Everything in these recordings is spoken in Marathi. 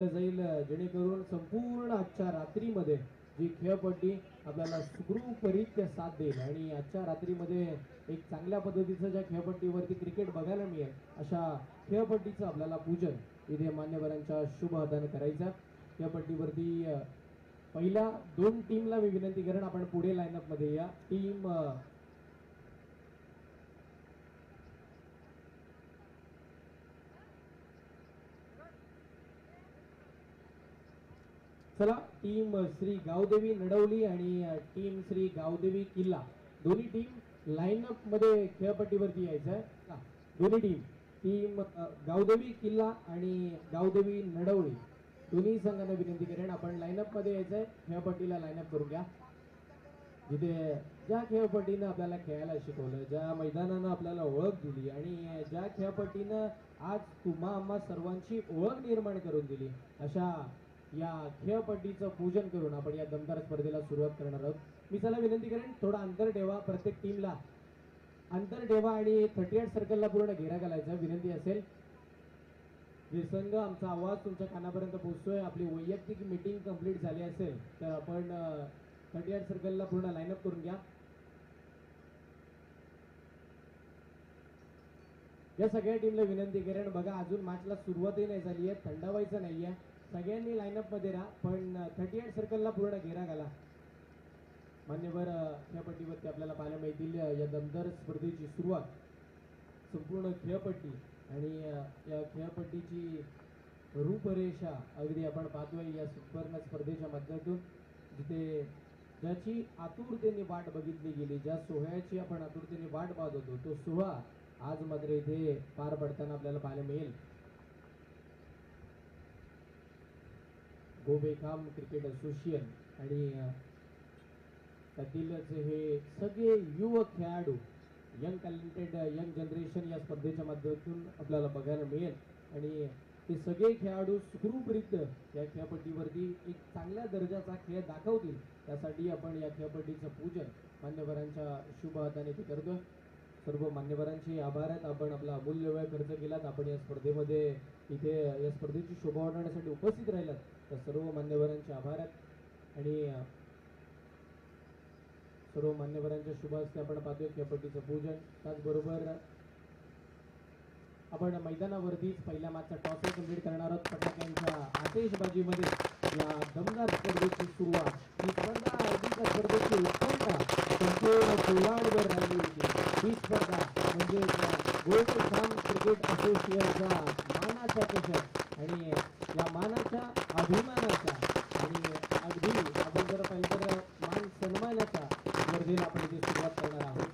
जाईल जेणेकरून संपूर्ण आजच्या रात्रीमध्ये जी खेळपट्टी आपल्याला सुखरूपरित्या साथ देईल आणि आजच्या रात्रीमध्ये एक चांगल्या पद्धतीचं ज्या खेळपट्टीवरती क्रिकेट बघायला मिळेल अशा खेळपट्टीचं आपल्याला पूजन इथे मान्यवरांच्या शुभ हाताने करायचं. खेळपट्टीवरती पहिल्या दोन टीमला मी विनंती करेन आपण पुढे लाईनअप मध्ये या. टीम चला, टीम श्री गावदेवी नडवली आणि टीम श्री गावदेवी किल्ला दोन्ही टीम लाईनअप मध्ये खेळपट्टीवरती यायचं आहे. दोन्ही टीम गावदेवी किल्ला आणि गावदेवी नडवली दोन्ही संघांना विनंती करेन आपण लाईनअप मध्ये यायचंय. खेळपट्टीला लाईनअप करून घ्या. जिथे ज्या खेळपट्टीनं आपल्याला खेळायला शिकवलं, ज्या मैदानानं आपल्याला ओळख दिली आणि ज्या खेळपट्टीनं आज तुम्हा आम्हा सर्वांची ओळख निर्माण करून दिली अशा या खेळपट्टीचं पूजन करून आपण या दमदार स्पर्धेला सुरुवात करणार आहोत. मी चला विनंती करेन थोडा अंतर ठेवा, प्रत्येक टीमला अंतर ठेवा आणि 38 सर्कलला पूर्ण घेरा घालायचा विनंती असेल. जे संघ आमचा आवाज तुमच्या कानापर्यंत पोहोचतोय, आपली वैयक्तिक मीटिंग कंप्लीट झाली असेल तर आपण 38 सर्कलला पूर्ण लाईनअप करून घ्या. या सगळ्या टीमला विनंती करेन, बघा अजून मॅचला सुरुवातही नाही झाली आहे, थंडावायचं नाहीये, सगळ्यांनी लाईनअप मध्ये राहा पण 38 सर्कलला पूर्ण घेरा घाला. मान्यवर खेळपट्टीवरती आपल्याला पाहायला मिळतील या दमदार स्पर्धेची सुरुवात. संपूर्ण खेळपट्टी आणि या खेळपट्टीची रूपरेषा अगदी आपण पाहतोय या सुवर्ण स्पर्धेच्या माध्यमातून, जिथे ज्याची आतुरतेने वाट बघितली गेली, ज्या सोहळ्याची आपण आतुरतेने वाट पाहत होतो, तो सोहळा आज मात्र इथे पार पडताना आपल्याला पाहायला मिळेल. गोबेखाम क्रिकेट असोसिएशन आणि त्यातीलच हे सगळे युवक खेळाडू, यंग टॅलेंटेड यंग जनरेशन या स्पर्धेच्या माध्यमातून आपल्याला बघायला मिळेल आणि ते सगळे खेळाडू सुखरूपरित्या या खेळपट्टीवरती एक चांगल्या दर्जाचा खेळ दाखवतील त्यासाठी आपण या खेळपट्टीचं पूजन मान्यवरांच्या शुभ हाताने ते करतोय. सर्व मान्यवरांचे आभार आहेत, आपण आपला अमूल्य वेळ खर्च केलात, आपण या स्पर्धेमध्ये इथे या स्पर्धेची शोभा वाढवण्यासाठी उपस्थित राहिलात, तर सर्व मान्यवरांचे आभार आहेत. आणि सर्व मान्यवरांच्या शुभ हस्ते आपण पाहतोय खेळपट्टीचं पूजन. त्याचबरोबर आपण मैदानावरतीच पहिल्या मॅचचा टॉस कंप्लीट करणार आहोत. फटाक्यांच्या आतिषबाजीमध्ये या दमदार स्पर्धेची सुरुवात. ही स्पर्धा अर्धीच्या स्पर्धेची उत्सुकता संपूर्ण पोलांडवर राहिली होती. ही स्पर्धा म्हणजे गोबेखाम क्रिकेट असोसिएशनच्या मानाच्या चषक आणि या मानाच्या अभिमानाच्या आणि अगदी आपण जर पाहिलं तर मान सन्मानाच्या स्पर्धेला आपण इथे सुरुवात करणार आहोत.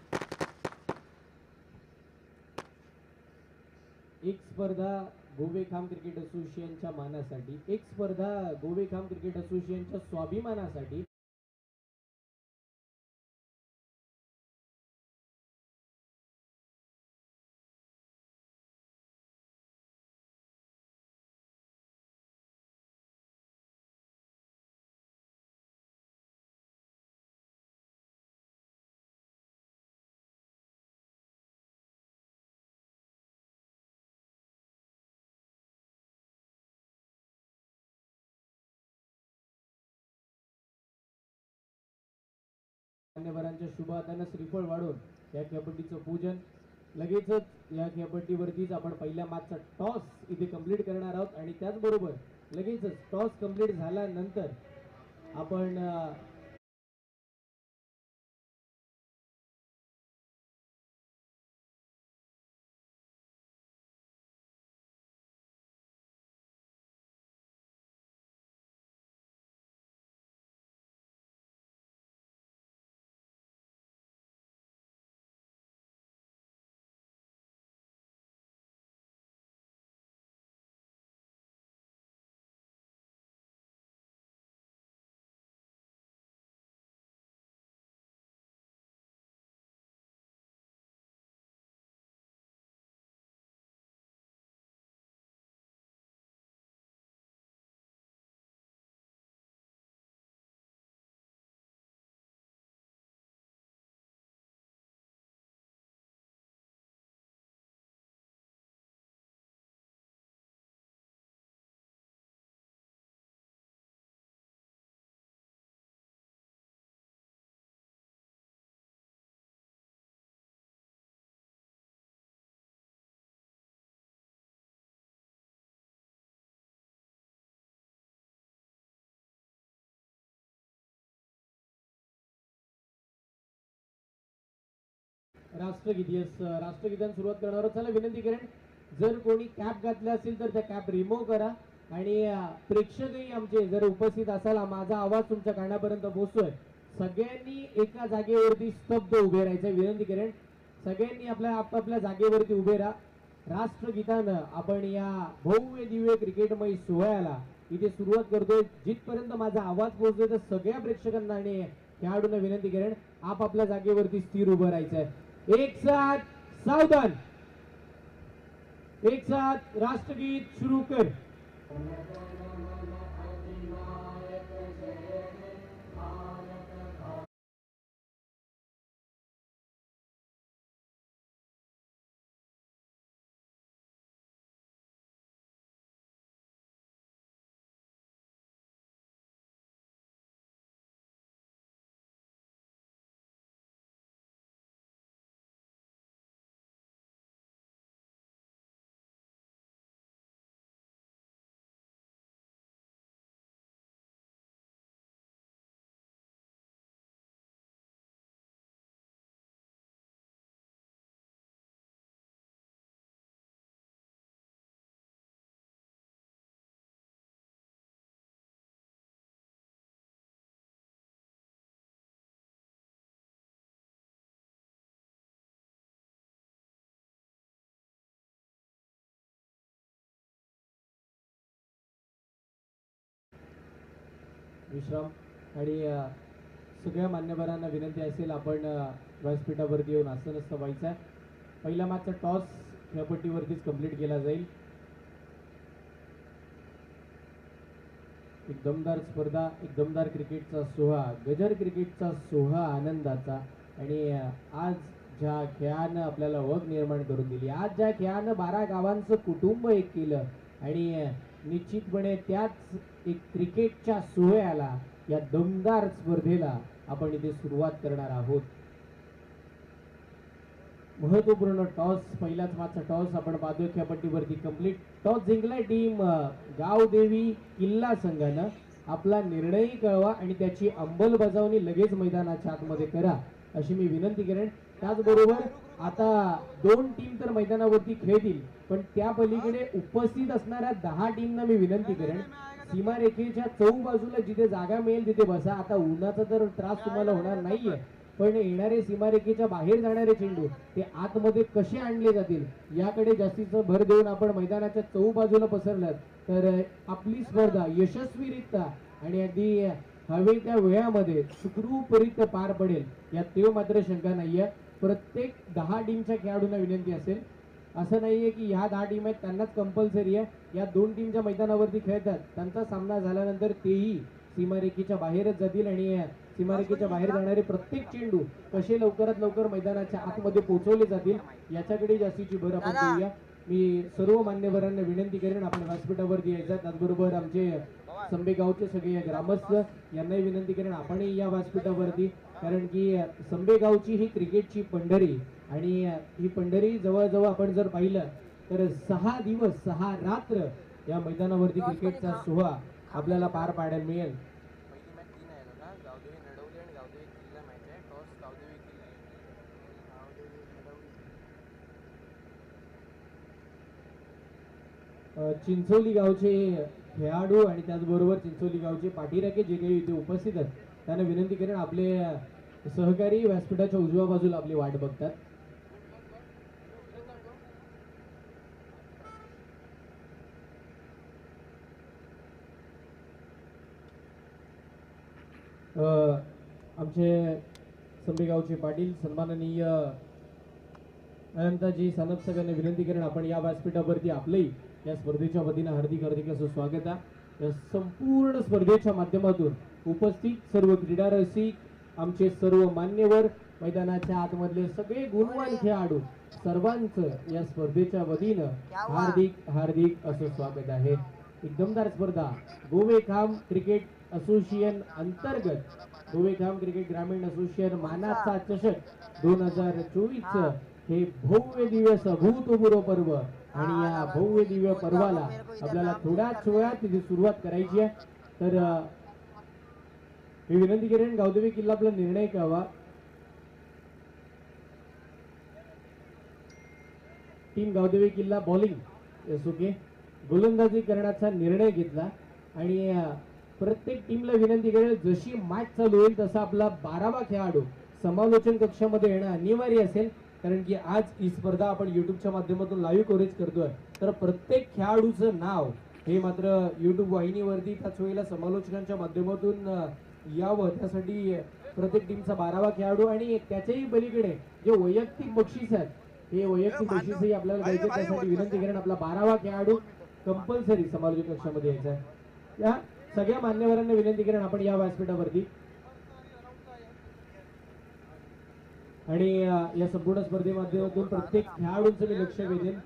एक स्पर्धा गोबेखाम क्रिकेट असोसिएशनच्या मानासाठी, एक स्पर्धा गोबेखाम क्रिकेट असोसिएशनच्या स्वाभिमानासाठी. मान्यवरांच्या शुभ हाताने श्रीफळ वाढून या खेळपट्टीचं पूजन. लगेचच या खेळपट्टीवरतीच आपण पहिल्या मॅचचा टॉस इथे कंप्लीट करणार आहोत आणि त्याचबरोबर लगेचच टॉस कंप्लीट झाल्यानंतर आपण राष्ट्रगीत यस राष्ट्रगीतान सुरुवात करणार आहोत. चला विनंती करेन जर कोणी कॅप घातला असेल तर त्या कॅप रिमूव्ह करा आणि प्रेक्षकही आमचे जर उपस्थित असाल माझा आवाज तुमच्या कानापर्यंत पोहोचतोय सगळ्यांनी एका जागेवरती स्तब्ध उभे राहायचं विनंती करेन. सगळ्यांनी आपल्या आपापल्या जागेवरती उभे राहा. राष्ट्रगीतानं आपण या भव्य दिव्य क्रिकेटमय सोहळ्याला इथे सुरुवात करतोय. जिथपर्यंत माझा आवाज पोहोचतोय तर सगळ्या प्रेक्षकांना आणि खेळाडूंना विनंती करेन आपापल्या जागेवरती स्थिर उभं राहायचंय. एक साथ सावधान. एक साथ राष्ट्रगीत शुरू कर. विश्राम आणि सगळ्या मान्यवरांना विनंती असेल आपण व्यासपीठावरती येऊन आसनस्थ व्हायचं आहे. पहिला मॅचचा टॉस खेळपट्टीवरतीच कंप्लीट केला जाईल. एक दमदार स्पर्धा एक दमदार क्रिकेटचा सोहळा गजर क्रिकेटचा सोहळा आनंदाचा आणि आज ज्या खेळानं आपल्याला ओळख निर्माण करून दिली आज ज्या खेळानं 12 गावांचं कुटुंब एक केलं आणि निश्चितपणे त्याच एक क्रिकेटच्या सोहळ्याला या दमदार स्पर्धेला आपण इथे सुरुवात करणार आहोत. महत्वपूर्ण टॉस पहिल्याच मॅचचा टॉस आपण पाहतोय खेळपट्टीवरती कंप्लीट. टॉस जिंकलाय टीम गावदेवी किल्ला संघानं. आपला निर्णय कळवा आणि त्याची अंमलबजावणी लगेच मैदानाच्या आतमध्ये करा अशी मी विनंती करेन. त्याचबरोबर आता दोन टीम तर मैदानावरती खेळतील पण त्या पलीकडे उपस्थित असणाऱ्या 10 टीमना मी विनंती करेन सीमारेषेच्या चौबाजूला जिथे जागा मिळेल तिथे बसा. आता उन्हाचा तर त्रास तुम्हाला होणार नाहीये पण येणारे सीमारेषेच्या बाहेर जाणारे चेंडू ते आतमध्ये कसे आणले जातील याकडे जास्तीचा भर देऊन आपण मैदानाच्या चौबाजूला पसरलं तर आपली स्पर्धा यशस्वीरित्या आणि अगदी हवे त्या वेळामध्ये सुखरूपरित्या पार पडेल यात तेव्हा मात्र शंका नाहीये. प्रत्येक 10 टीमच्या खेळाडूंना विनंती असेल असं नाहीये की ह्या 10 टीम आहेत त्यांनाच कंपल्सरी आहे. या 2 टीमच्या मैदानावरती खेळतात त्यांचा सामना झाल्यानंतर तेही सीमारेषेच्या बाहेरच जातील आणि सीमारेषेच्या बाहेर जाणारे प्रत्येक चेंडू कसे लवकरात लवकर मैदानाच्या आतमध्ये पोहोचवले जातील याच्याकडे जास्तीची भर आपण देऊया. मी सर्व मान्यवरांना विनंती करेन आपण व्यासपीठावरती यायचं. त्याचबरोबर आमचे संबेगावचे सगळे ग्रामस्थ यांनाही विनंती करेन आपणही या व्यासपीठावरती कारण की संबेगावची ही क्रिकेटची पंढरी आणि ही पंढरी जवळजवळ आपण जर पाहिलं तर 6 दिवस 6 रात्र या मैदानावरती क्रिकेटचा सोहळा आपल्याला पार पाडायला मिळेल. चिंचोली गावचे खेळाडू आणि त्याचबरोबर चिंचोली गावचे पाठीराखे जे काही इथे उपस्थित आहेत त्यांना विनंती करेन आपले सहकारी व्यासपीठाच्या उजव्या बाजूला आपली वाट बघतात. आमचे संबेगावचे पाटील सन्माननीय अनंताजी सानप सगळ्यांना विनंती करेन आपण या व्यासपीठावरती आपलंही या स्पर्धेच्या वतीनं हार्दिक हार्दिक असं स्वागत आहे. या संपूर्ण स्पर्धेच्या माध्यमातून उपस्थित सर्व क्रीडा रसिक आमचे सर्व मान्यवर मैदानाच्या आतमधले सगळे गुणवान खेळाडू सर्वांचं या स्पर्धेच्या वतीनं हार्दिक हार्दिक असं स्वागत आहे. एक दमदार स्पर्धा गोवेखाम क्रिकेट असोसिएशन अंतर्गत गोवेखाम क्रिकेट ग्रामीण असोसिएशन मानाचा चषक 2024 हे भव्य दिवस अभूतपूर्व पर्व आणि या भव्य दिव्य पर्वाला आपल्याला थोड्याच वेळात तिथे सुरुवात करायची आहे. तर मी विनंती करेन गावदेवी किल्ला आपला निर्णय कळवा. टीम गावदेवी किल्ला बॉलिंग सुके गोलंदाजी करण्याचा निर्णय घेतला आणि प्रत्येक टीमला विनंती करेल जशी मॅच चालू होईल तसा आपला 12वा खेळाडू समालोचन कक्षामध्ये येणं अनिवार्य असेल, कारण की आज ही स्पर्धा आपण युट्यूबच्या माध्यमातून लाईव्ह कव्हरेज करतोय. तर प्रत्येक खेळाडूचं नाव हे मात्र युट्यूब वाहिनीवरती त्याच वेळेला समालोचकांच्या माध्यमातून यावं, त्यासाठी प्रत्येक टीमचा 12वा खेळाडू आणि त्याच्याही पलीकडे जे वैयक्तिक बक्षीस आहेत हे वैयक्तिक बक्षीसही आपल्याला द्यायचे. त्यासाठी विनंती करेन आपला 12वा खेळाडू कंपल्सरी समालोचक कक्षामध्ये यायचा आहे. या सगळ्या मान्यवरांना विनंती करेन आपण या व्यासपीठावरती. आणि या संपूर्ण स्पर्धेमाध्यमातून प्रत्येक खेळाडूंचं मी लक्ष वेधेन.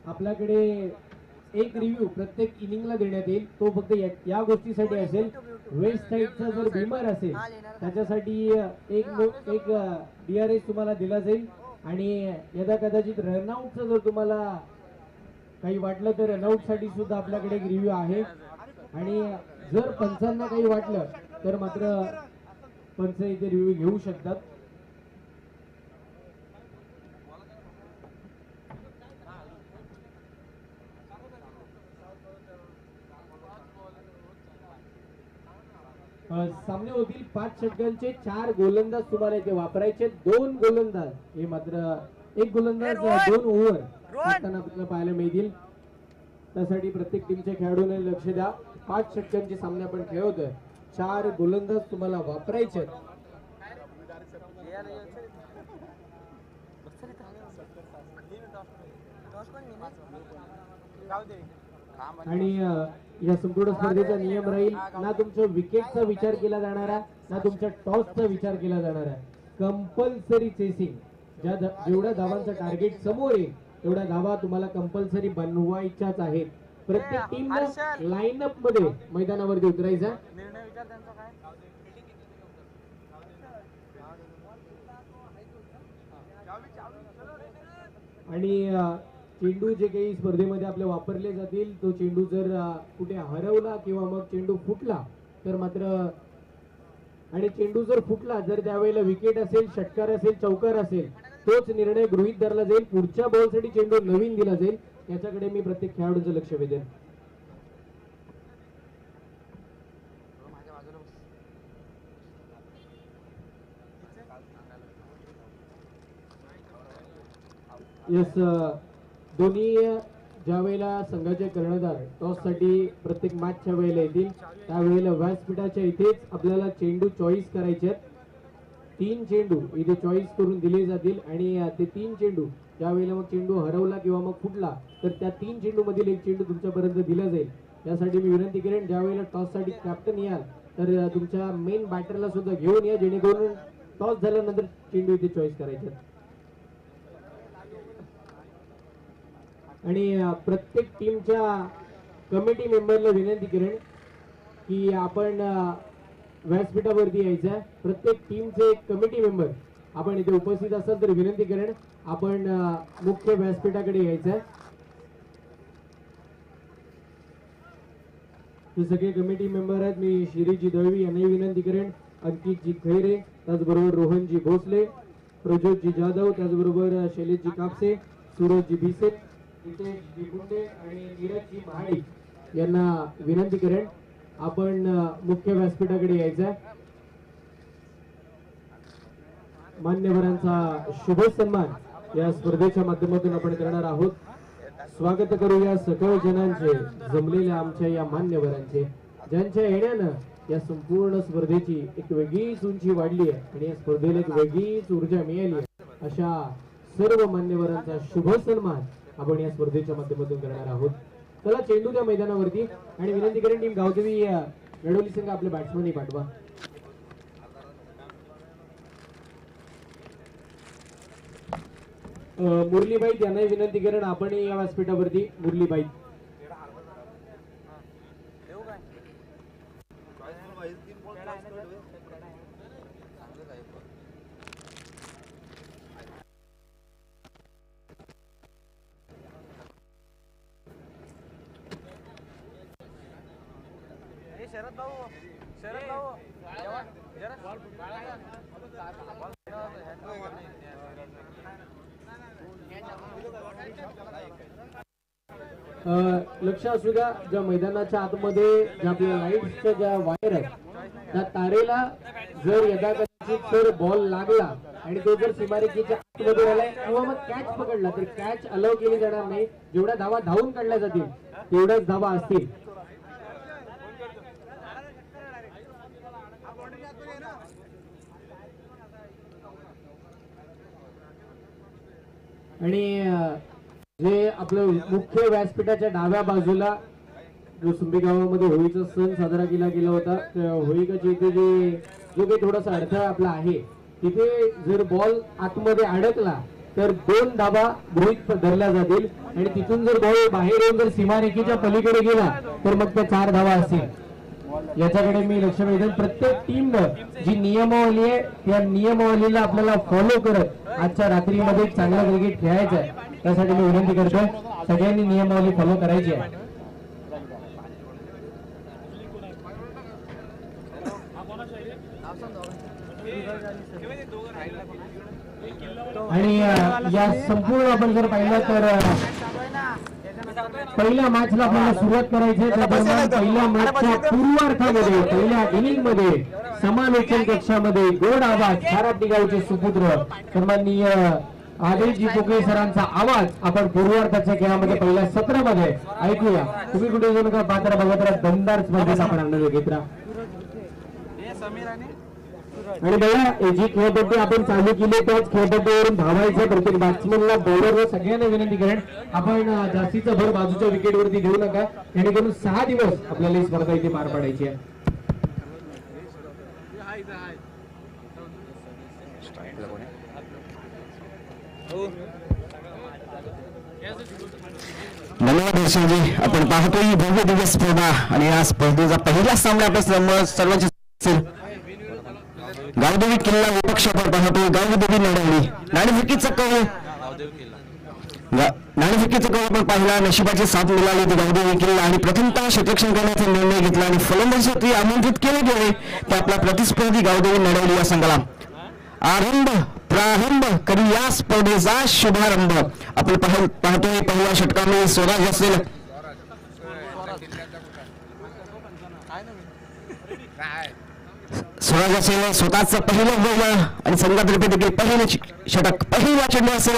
आपल्याकडे एक रिव्ह्यू प्रत्येक इनिंगला देण्यात येईल, तो फक्त या गोष्टीसाठी असेल, वेस्ट साईडचा जर बिमर असेल त्याच्यासाठी एक DRS तुम्हाला दिला जाईल आणि यदा कदाचित रनआउटचं जर तुम्हाला काही वाटलं तर रनआउट साठी सुद्धा आपल्याकडे एक रिव्ह्यू आहे. आणि जर पंचांना काही वाटलं तर मात्र पंच इथे रिव्ह्यू घेऊ शकतात. सामने होतील 5 षटकांचे. 4 गोलंदाज तुम्हाला इथे वापरायचे. 2 गोलंदाज हे मात्र एक गोलंदाज 2 ओव्हर आपल्याला पाहायला मिळतील. त्यासाठी प्रत्येक टीमच्या खेळाडूंनी लक्ष द्या. 5 षटकांचे सामने आपण खेळतोय. 4 गोलंदाज तुम्हाला वापरायचे. आणि या संपूर्ण स्पर्धेचा नियम राहील ना तुमच्या विकेटचा विचार केला जाणारा ना तुमच्या टॉसचा विचार केला जाणारा. कंपल्सरी चेसिंग, जेवढ्या धावांचा टार्गेट समोर येईल तेवढ्या धावा तुम्हाला कंपल्सरी बनवायच्याच आहेत. प्रत्येक टीमला लाईनअप मध्ये मैदानावरती उतरायचा. आणि चेंडू जे काही स्पर्धेमध्ये आपले वापरले जातील, तो चेंडू जर कुठे हरवला किंवा मग चेंडू फुटला तर मात्र, आणि चेंडू जर फुटला, जर त्यावेळेला विकेट असेल, षटकार असेल, चौकार असेल, तोच निर्णय गृहीत धरला जाईल. पुढच्या बॉलसाठी चेंडू नवीन दिला जाईल. याच्याकडे मी प्रत्येक खेळाडूचं लक्ष वेधेन. यस, दोन्ही ज्या वेळेला संघाचे कर्णधार टॉस साठी प्रत्येक मॅचच्या वेळेला येतील त्यावेळेला व्यासपीठाच्या इथेच आपल्याला चेंडू चॉईस करायचे. 3 चेंडू इथे चॉईस करून दिले जातील आणि ते 3 चेंडू ज्या वेळेला मग चेंडू हरवला किंवा मग फुटला तर त्या 3 चेंडू मधील एक चेंडू तुमच्यापर्यंत दिला जाईल. यासाठी मी विनंती करेन ज्या वेळेला टॉस साठी कॅप्टन याल तर तुमच्या मेन बॅटरला सुद्धा घेऊन या, जेणेकरून टॉस झाल्यानंतर चेंडू इथे चॉईस करायचे. आणि प्रत्येक टीमच्या कमिटी मेंबरला विनंती करेन की आपण व्यासपीठावरती यायचं. प्रत्येक टीमचे एक कमिटी मेंबर आपण इथे उपस्थित असाल तर विनंती करेन आपण मुख्य व्यासपीठाकडे यायचं. हे सगळे कमिटी मेंबर आहेत. मी शिरीजी दळवी यांनाही विनंती करेन, अंकितजी खैरे, त्याचबरोबर रोहनजी भोसले, प्रज्योतजी जाधव, त्याचबरोबर शैलेशजी कापसे, सूरजजी भिसे, नितेशजी गुंडे आणि नीरजजी महाडिक यांना विनंती करेन आपण मुख्य व्यासपीठाकडे यायचं. मान्यवरांचा शुभ सन्मान या स्पर्धेच्या माध्यमातून आपण करणार आहोत. स्वागत करूया सकळ जनांचे, जमलेल्या आमच्या या मान्यवरांचे, ज्यांच्या येण्यानं या संपूर्ण स्पर्धेची एक वेगळीच उंची वाढली आहे आणि या स्पर्धेला एक वेगळीच ऊर्जा मिळाली आहे. अशा सर्व मान्यवरांचा शुभ सन्मान आपण या स्पर्धेच्या माध्यमातून करणार आहोत. चला चेंडू त्या मैदानावरती आणि विनंती करेन टीम गावदेवी नडवली संघ आपले बॅट्समनही पाठवा. मुरलीबाई यांनाही विनंती करेन आपण या व्यासपीठावरती. मुरलीबाई शरद भाऊ लक्ष असू द्या, ज्या मैदानाच्या आतमध्ये ज्या आपल्या लाईट्सच्या ज्या वायर आहेत त्या तारेला जर यदा कदाचित जर बॉल लागला आणि तो जर सीमारेषेच्या आतमध्ये राहिला किंवा मग कॅच पकडला तर कॅच अलाव केली जाणार नाही. जेवढ्या धावा धावून काढल्या जातील तेवढ्याच धावा असतील. आणि जे आपलं मुख्य व्यासपीठाच्या डाव्या बाजूला जो सुंबी गावामध्ये होळीचा सण साजरा केला गेला होता, त्या होळीकाच्या इथे जो काही थोडासा अडथळा आपला आहे तिथे जर बॉल आतमध्ये अडकला तर 2 धावा गृहीत धरल्या जातील आणि तिथून जर बॉल बाहेर येऊन जर सीमारेषेच्या पलीकडे गेला तर मग त्या 4 धावा असतील. याच्याकडे मी लक्ष वेधेन. प्रत्येक टीमनं जी नियमावली आहे त्या नियमावलीला आपल्याला फॉलो करत आजच्या रात्रीमध्ये चांगला क्रिकेट खेळायचं आहे. त्यासाठी मी विनंती करतोय सगळ्यांनी नियमावली फॉलो करायची आहे. आणि या संपूर्ण आपण जर पाहिलं तर पहिल्या मॅचला आपल्याला सुरुवात करायची आहे. त्या दरम्यान पहिल्या मॅचच्या पूर्वार्धामध्ये पहिल्या इनिंग मध्ये समालोचन कक्षामध्ये गोड आवाज खाराटी गावचे सुपुत्र सन्माननीय आदेशजी पोकळे सरांचा आवाज आपण पूर्वार्धाच्या खेळामध्ये पहिल्या सत्रामध्ये ऐकूया. तुम्ही कुठे जाऊ नका, पात्र बघत राहा, दमदार स्पर्धेत आपण आनंद घेत राहा. आणि बघा जी खेळपट्टी आपण चालू केली त्याच खेळपट्टीवरून धावायचं. प्रत्येक बॅट्समनला बॉलरला सगळ्यांना विनंती करेन आपण जास्तीचा भर बाजूच्या विकेटवरती घेऊ नका, जेणेकरून 6 दिवस आपल्याला ही स्पर्धा इथे पार पाडायची आहे. धन्यवाद हर्षलजी. आपण पाहतोय ही भव्य दिव्य स्पर्धा आणि या स्पर्धेचा पहिला सामना आपल्या सर्वांची गावदेवी किल्ला विपक्ष आपण पाहतोय. गावदेवी लढवली नाणेफेकीचा कळ आपण पाहिला. नशिबाची साथ मिळाली ती गावदेवी किल्ला आणि प्रथमतः क्षेत्ररक्षण करण्याचा निर्णय घेतला आणि फलंदाजी आमंत्रित केले गेले ते आपला प्रतिस्पर्धी गावदेवी लढवली या संघाला प्रारंभ करी या स्पर्धेचा शुभारंभ आपण पाहतोय. पहिल्या षटकामध्ये स्वराज असेल स्वतःच पहिलं बॉल आणि संघातर्फे देखील पहिलं षटक. पहिला चेंडू असेल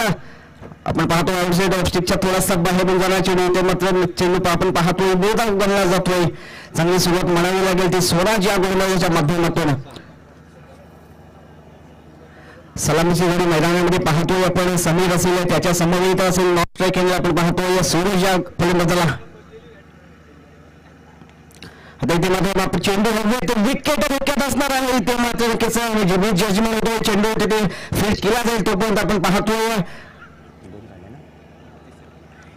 आपण पाहतोय आउटसाइड ऑफ स्टिकच्या थोडासा बाहेरून जाणारा चेंडू, ते मात्र चेंडू आपण पाहतोय बोधा गणला जातोय. चांगली सुरुवात म्हणावी लागेल ती स्वराज या गोलंदाजाच्या माध्यमातून. सलामीची जोडी मैदानामध्ये पाहतोय आपण. समीर असेल त्याच्या समवेत असेल नॉन स्ट्राईक आपण पाहतोय सूरज या फलंदाजाला. आता इथे मात्र चेंडू हवे तो विकेट असणार आहे. इथे मात्र कसं जजमेंट होतोय चेंडू तिथे फील्ड केला जाईल तोपर्यंत आपण पाहतोय.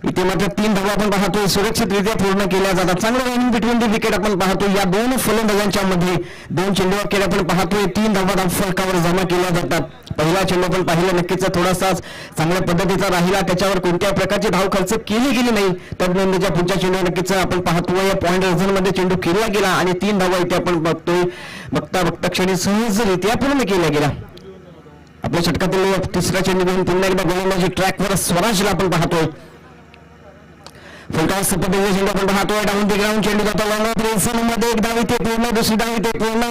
इथे मात्र 3 धावा आपण पाहतोय सुरक्षितरित्या पूर्ण केल्या जातात. चांगलं रनिंग बिटवीन दी विकेट आपण पाहतोय. या 2 फलंदाजांच्या मध्ये 2 चेंडू अखेर आपण पाहतोय 3 धावा फलकावर जमा केल्या जातात. पहिला चेंडू आपण पाहिला नक्कीच थोडासा चांगल्या पद्धतीचा राहिला, त्याच्यावर कोणत्याही प्रकारची धाव खर्च केली गेली नाही. त्यानंतरच्या पुढच्या चेंडू नक्कीच आपण पाहतोय पॉइंट रिझन मध्ये चेंडू खेळला गेला आणि 3 धावा इथे आपण बघतोय. बघता क्षणी सहजरित्या पूर्ण केल्या गेला. आपल्या षटकातील तिसरा चेंडू घेऊन पुन्हा एकदा गोलंदाजी ट्रॅकवर स्वराजला आपण पाहतोय. फुलटॉस पद्धतीने चेंडू आपण पाहतोय. डाऊन दी ग्राउंड चेंडू जातो लॉंग मध्ये एक धाव इथे पूर्ण, दुसरी धाव इथे पूर्ण,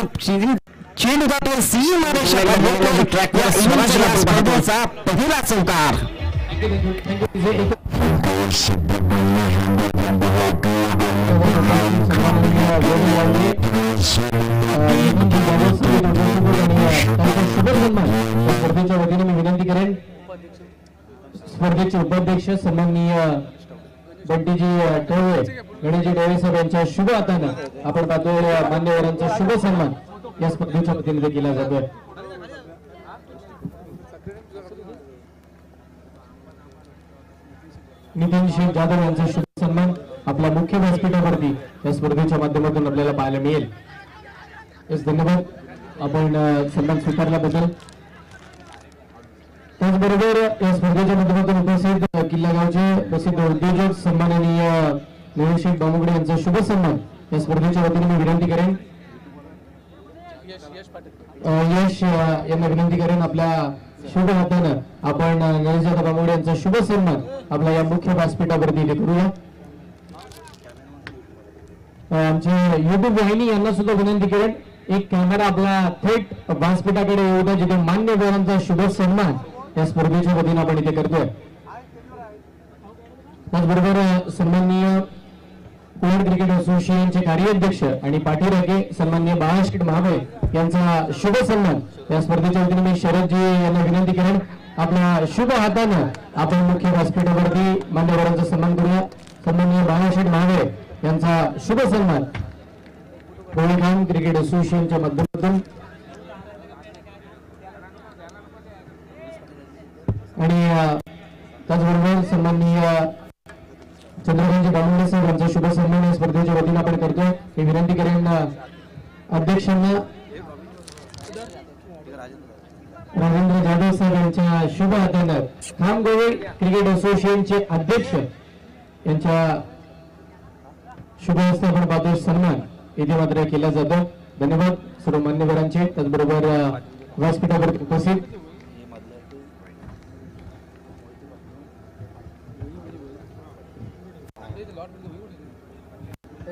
चेंडू जातो सीमारेषेवर ट्रॅकवर स्वराजला स्पर्धेचा पहिला चौकार. स्पर्धेच्या वतीने मी विनंती करेन स्पर्धेचे उपाध्यक्ष सन्माननीय बंटीजी टोळे गणेशजी टोळे साहेब यांच्या शुभ हाताने आपण पाहतोय मान्यवरांचा शुभ सन्मान या स्पर्धेच्या वतीने केला जातोय. नितीन शेख जाधव यांचा शुभ सन्मान आपल्या मुख्य व्यासपीठावरती या स्पर्धेच्या माध्यमातून आपल्याला पाहायला मिळेल. धन्यवाद आपण सन्मान स्वीकारल्याबद्दल. त्याचबरोबर या स्पर्धेच्या माध्यमातून उपस्थित किल्ला गावचे प्रसिद्ध उद्योजक सन्माननीय मोहनशेख बामुगडे यांचा शुभ सन्मान या स्पर्धेच्या वतीने मी विनंती करेन. यश यांना विनंती करेन आपल्या शुभ हातानं आपण नरेशदादा बांगोडे यांचा शुभ सन्मान आपल्या या मुख्य व्यासपीठावरती इथे करूया. आमच्या युट्यूब वाहिनी यांना सुद्धा विनंती करेन एक कॅमेरा आपला थेट व्यासपीठाकडे येऊ द्या, जिथे मान्यवरांचा शुभ सन्मान या स्पर्धेच्या वतीनं आपण इथे करतोय. त्याचबरोबर सन्माननीय कोलाड क्रिकेट असोसिएशनचे कार्याध्यक्ष आणि पाठीराखे सन्माननीय बाळाशेठ महाबळे यांचा शुभ सन्मान या स्पर्धेच्या वतीने मी शरदजी यांना विनंती करेन आपल्या शुभ हातानं आपण मुख्य व्यासपीठावरती मान्यवरांचा सन्मान करूया. सन्माननीय बाळाशेठ महाबळे यांचा शुभ सन्मान कोळीखान क्रिकेट असोसिएशनच्या माध्यमातून आणि त्याचबरोबर सन्माननीय चंद्रकांत बांगोडे साहेब यांचा शुभ सन्मान या स्पर्धेच्या वतीनं आपण करतोय. मी विनंती करेन अध्यक्षांना राजेंद्र जाधव साहेब यांच्या शुभ हातानं खामगोवे क्रिकेट असोसिएशनचे अध्यक्ष यांच्या शुभ हस्ते आपण पाहतो सन्मान इथे मात्र केला जातो. धन्यवाद सर्व मान्यवरांचे. त्याचबरोबर व्यासपीठावर उपस्थित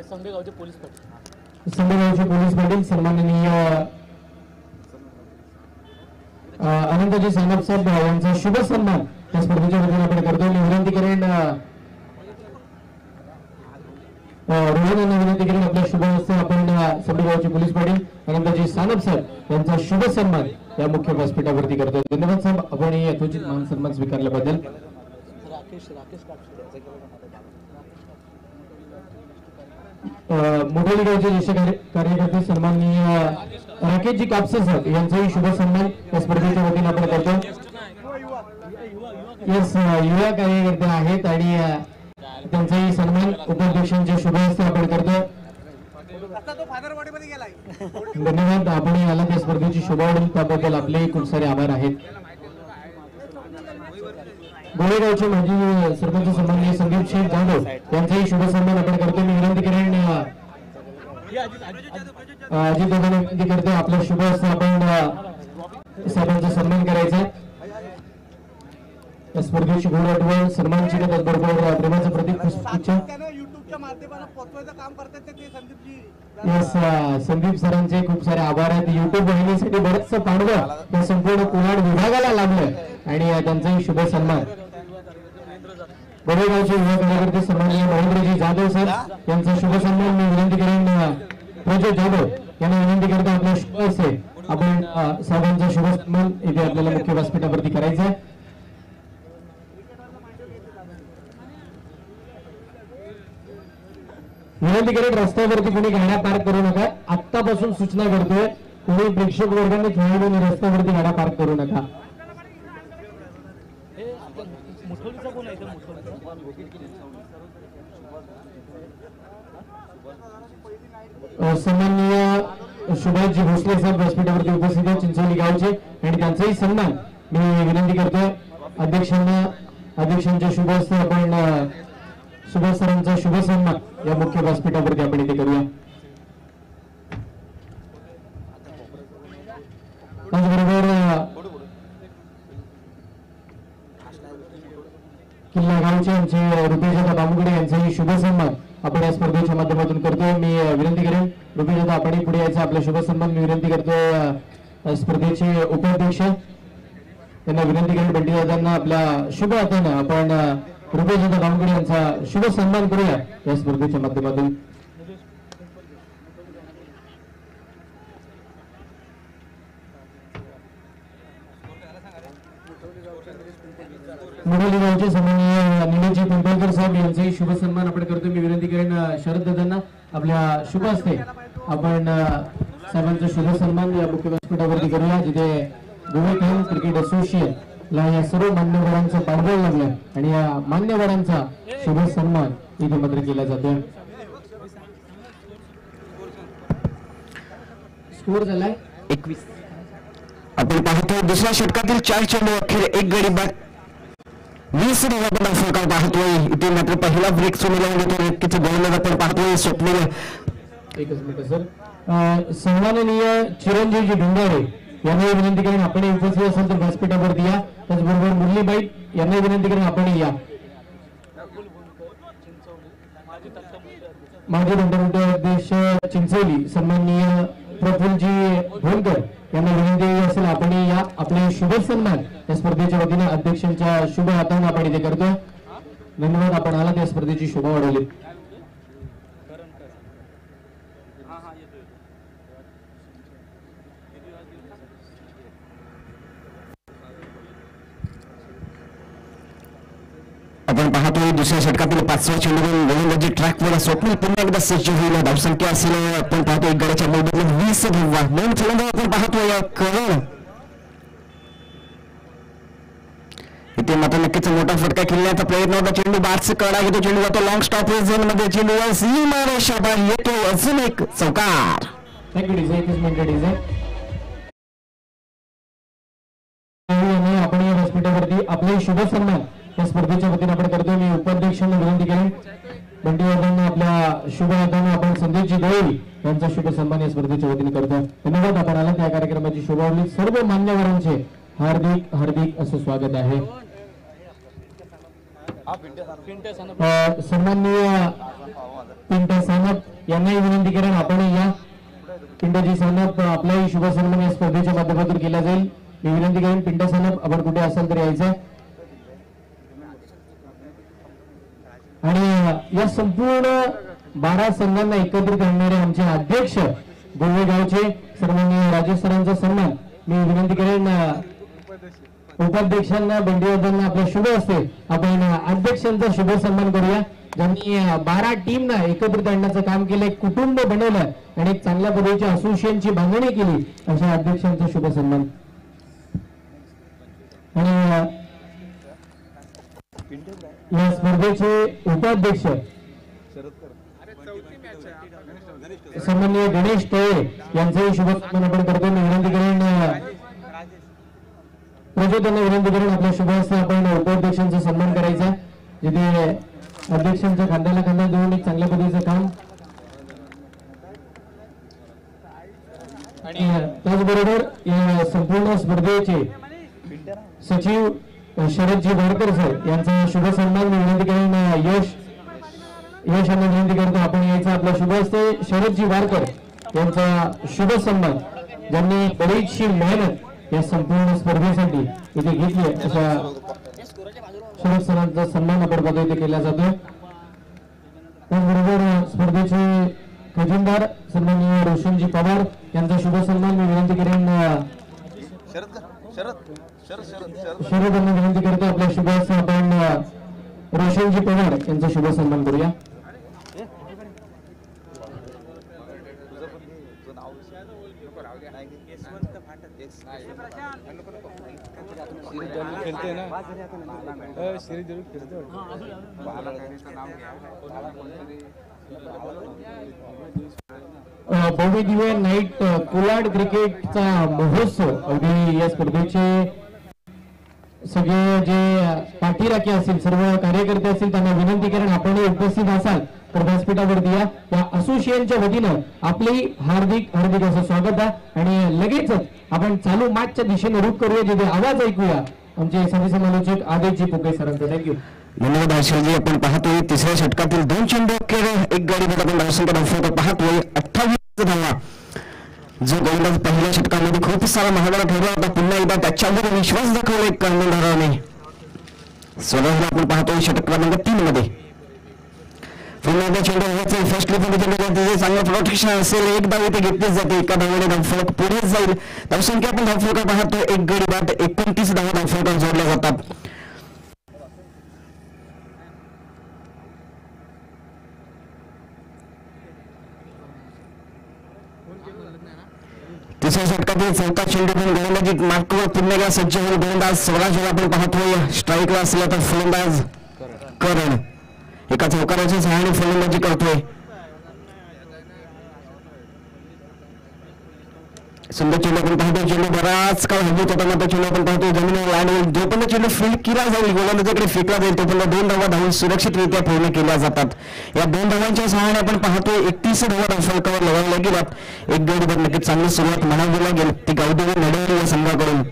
संगेगावचे पोलीस पाटील सन्माननीय अनंतजी सानप साहेब यांचा शुभ सन्मान या स्पर्धेच्या वतीने आपण करतो. मी विनंती करेन रोहन यांना विनंती करेन आपल्या शुभ हस्ते आपण संगेगावचे पोलीस पाटील अनंतजी सानप साहेब यांचा शुभ सन्मान या मुख्य व्यासपीठावरती करतो. धन्यवाद साहेब, आपण यथोचित मान सन्मान स्वीकारल्याबद्दल. मोठोली गावचे ज्येष्ठ कार्यकर्ते सन्माननीय राकेशजी कापसे साहेब यांचाही शुभ सन्मान या स्पर्धेच्या वतीने आपण करतो. यस, युवा कार्यकर्ते आहेत आणि त्यांचाही सन्मान उपाध्यक्षांच्या शुभ हस्ते आपण करतो. धन्यवाद, आपण याला त्या स्पर्धेची शोभा वाढवून त्याबद्दल आपले खूप सारे आभार आहेत. गोळेगावचे माजी सरपंच सन्माननीय संदीप शेठ जाधव यांचाही शुभ सन्मान आपण करतो. मी विनंती करेन अजित दादांना विनंती करतो आपल्या शुभ हस्ते आपण साहेबांचा सन्मान करायचा. या स्पर्धेची गोड आठवण सन्मानची त्याचबरोबर प्रेमाचं प्रतीक पुष्पगुच्छ यस, संदीप सरांचे खूप सारे आभार आहेत. युट्यूब वाहिनीसाठी बरंचसं पाठवलं त्या संपूर्ण कोलाड विभागाला लागलं आणि त्यांचाही शुभ सन्मान. गोळेगावचे युवा कार्यकर्ते सन्माननीय महेंद्रजी जाधव साहेब यांचा शुभ सन्मान मी विनंती करेन प्रज्योत जाधव यांना विनंती करतो आपल्या शुभ हस्ते आपण साहेबांचा शुभ सन्मान इथे आपल्याला मुख्य व्यासपीठावरती करायचा आहे. विनंती करेन रस्त्यावरती कोणी गाड्या पार्क करू नका. आत्तापासून सूचना करतोय कोणी प्रेक्षक वर्गाने खेळाडूंनी रस्त्यावरती गाड्या पार्क करू नका. सन्माननीय सुभाषजी भोसले साहेब व्यासपीठावरती उपस्थित आहेत चिंचोली गावचे आणि त्यांचाही सन्मान मी विनंती करतोय अध्यक्षांना. अध्यक्षांच्या शुभ हस्ते आपण सुभाष सरांचा शुभ सन्मान या मुख्य व्यासपीठावरती आपण इथे करूया. त्याचबरोबर किल्ला गावचे आमचे रुपेशदादा बांगोडे यांचाही शुभ सन्मान आपण या स्पर्धेच्या माध्यमातून करतोय. मी विनंती करेन रुपेशदादा आपण पुढे यायचं आपला शुभ सन्मान मी विनंती करतोय स्पर्धेचे उपाध्यक्ष त्यांना विनंती करेन बंटीदादांना आपल्या शुभ हातानं आपण रुपेशदादा बांगोडे यांचा शुभ सन्मान करूया या स्पर्धेच्या माध्यमातून. मोठोली गावचे सन्माननीय निलेशजी पिंपळकर साहेब यांचाही शुभ सन्मान आपण करतो. मी विनंती करेन शरद दादांना आपल्या शुभ हस्ते आपण साहेबांचा शुभ सन्मान या मुख्य व्यासपीठावरती करूया, जिथे गोळेखान क्रिकेट असोसिएशनला या सर्व मान्यवरांचं पाठबळ लागलं आणि या मान्यवरांचा शुभ सन्मान इथे मात्र केला जातोय. स्कोर झालाय 21. आपण पाहतो दुसऱ्या षटकातील 4 चेंडू अखेर 1 गडी बाद 20 धावा फरकावर पाहतोय. इथे मात्र पहिला ब्रेक सुनील गोलंदाज आपण पाहतोय स्वप्नील. एकच मिनिट सर. सन्माननीय चिरंजीवजी भिंगारे यांनाही विनंती करेन आपण उपस्थित असाल तर व्यासपीठावरती या. त्याचबरोबर मुरलीबाई यांनाही विनंती करेन आपण या. माजी दंडमुक्ती अध्यक्ष चिंचोली सन्माननीय प्रफुल्लजी भोलकर यांना विनंती असेल आपण या. आपले शुभ सन्मान या स्पर्धेच्या वतीने अध्यक्षांच्या शुभ हाताने आपण इथे करतो. धन्यवाद, आपण आला त्या स्पर्धेची शोभा वाढवली. आपण पाहतोय दुसऱ्या षटकातील 5व्या चेंडूवरून गोलंदाजी ट्रॅकवर स्वप्नील पुन्हा एकदा सज्ज होईल. धावसंख्या असेल आपण पाहतोय गडाच्या मोबदल्यात 20 धावा. 2 फलंदाज आपण पाहतोय करण. इथे मात्र नक्कीच मोठा फटका खेळण्याचा प्रयत्न होता. चेंडू बारच कडा घेतो. चेंडू जातो लॉंग स्टॉप झोन मध्ये. चेंडूवर सीमारेषा बाहेर येतो. अजून एक चौकार. Thank you DJ. एकच मिनिट डीजे. आपण या व्यासपीठावरती आपले शुभ सन्मान या स्पर्धेच्या वतीने आपण करतो. मी उपाध्यक्षांना विनंती करेन बंटीवर्धन आपल्या शुभ हाताने आपण संदेशजी गवळी यांचा शुभ सन्मान या स्पर्धेच्या वतीने करतो. धन्यवाद, आपण आला त्या कार्यक्रमाची शोभा वाढवली. सर्व मान्यवरांचे हार्दिक हार्दिक असं स्वागत आहे. सन्माननीय पिंट्या सानप यांनाही विनंती करेन आपण या. पिंट्याजी सानप आपलाही शुभ सन्मान या स्पर्धेच्या माध्यमातून केला जाईल. मी विनंती करेन पिंट्या सानप आपण कुठे असाल तर यायचं. आणि या संपूर्ण 12 संघांना एकत्रित आणणारे आमचे अध्यक्ष गोवेगावचे सन्माननीय राजेश सरांचा सन्मान मी विनंती करेन उपाध्यक्षांना बंडीवर्धनना आपल्या शुभ असते आपण अध्यक्षांचा शुभ सन्मान करूया. ज्यांनी 12 टीमना एकत्रित आणण्याचं काम केलं, कुटुंब बनवलं आणि एक चांगल्या पद्धतीच्या असोसिएशनची बांधणी केली अशा अध्यक्षांचा शुभ सन्मान. आणि या स्पर्धेचे उपाध्यक्ष सन्माननीय गणेश तळे यांचाही शुभ सन्मान आपण करतो. मी विनंती करेन प्रज्योतांना विनंती करून आपल्या शुभ हस्ते आपण उपाध्यक्षांचा सन्मान करायचा. जिथे अध्यक्षांच्या खांद्याला खांदा देऊन एक चांगल्या पद्धतीचं काम. आणि त्याचबरोबर या संपूर्ण स्पर्धेचे सचिव शरदजी वाडकर सर यांचा शुभ सन्मान मी विनंती करेन यश यांना विनंती करतो आपण यायचा. आपल्या शुभ हस्ते शरदजी वाडकर यांचा शुभ सन्मान ज्यांनी बरीचशी मेहनत या संपूर्ण स्पर्धेसाठी इथे घेतली अशा शरद सरांचा सन्मान आपण पद्धतीने केला जातो. त्याचबरोबर स्पर्धेचे खजिनदार सन्माननीय रोशनजी पवार यांचा शुभ सन्मान मी विनंती करेन शरद यांना विनंती करतो आपल्या शुभ हस्ते आपण रोशनजी पवार यांचा शुभ सन्मान करूया. खेलते ना श्री जरूर खेलते. भव्य दिव्य नाईट कोलाड क्रिकेटचा महोत्सव अगदी या स्पर्धेचे सगळे जे पाठीराखे असतील सर्व कार्यकर्ते असतील त्यांना विनंती करेन आपण उपस्थित असाल तर व्यासपीठावरती या असोसिएशनच्या वतीनं आपले हार्दिक हार्दिक असं स्वागत आहे. आणि लगेचच आपण चालू मॅचच्या दिशेने रुख करूया जिथे आवाज ऐकूया आमचे सभी समालोचक आदेशजी पुके सरांचा. थँक्यू. धन्यवाद हर्षलजी. आपण पाहतोय तिसऱ्या षटकातील 2 चेंडू एक गाडी आपण धावसंख्या धावफलक पाहतोय 28 धावा. जो गोलंदाज पहिल्या षटकामध्ये खूप सारा महागडा ठरला होता पुन्हा एकदा त्याच्यावर विश्वास दाखवला एक कर्णधाराने. स्वतःला आपण पाहतोय षटक क्रमांक 3 मध्ये पुन्हा एकदा चेंडू फर्स्ट लिफ्ट चांगलं प्रोटेक्शन असेल एक धाव इथे घेतलीच जाते. एका धावाने धावफलक पुढे जाईल. धावसंख्या आपण धावफलक पाहतोय एक गडी बाद 29 धावा धावफलकात जोडल्या जातात. तिसऱ्या षटकातील 4था चेंडू पण गोलंदाजी मार्कवर पुन्हा एकदा सज्ज होऊन गोलंदाज स्वराज आपण पाहतोय. स्ट्राईकला असला तर फलंदाज करण एका चौकाराच्या सहाय्याने फलंदाजी करतोय. सुंदर चेंडू आपण पाहतो. चेंडू बराच काळ हलवत होता मात्र चेंडू आपण पाहतो जमिनीवर लँड. जोपर्यंत चेंडू फील्ड केला जाईल गोलंदाजाकडे फेकला जाईल तोपर्यंत 2 धावा धावून सुरक्षितरित्या पूर्ण केल्या जातात. या 2 धावांच्या सहाय्याने आपण पाहतोय 31 धावा फलकावर लगावल्या गेल्यात. एक गडी नक्कीच चांगली सुरुवात म्हणावी लागेल ती गावदेवी नडवली या संघाकडून.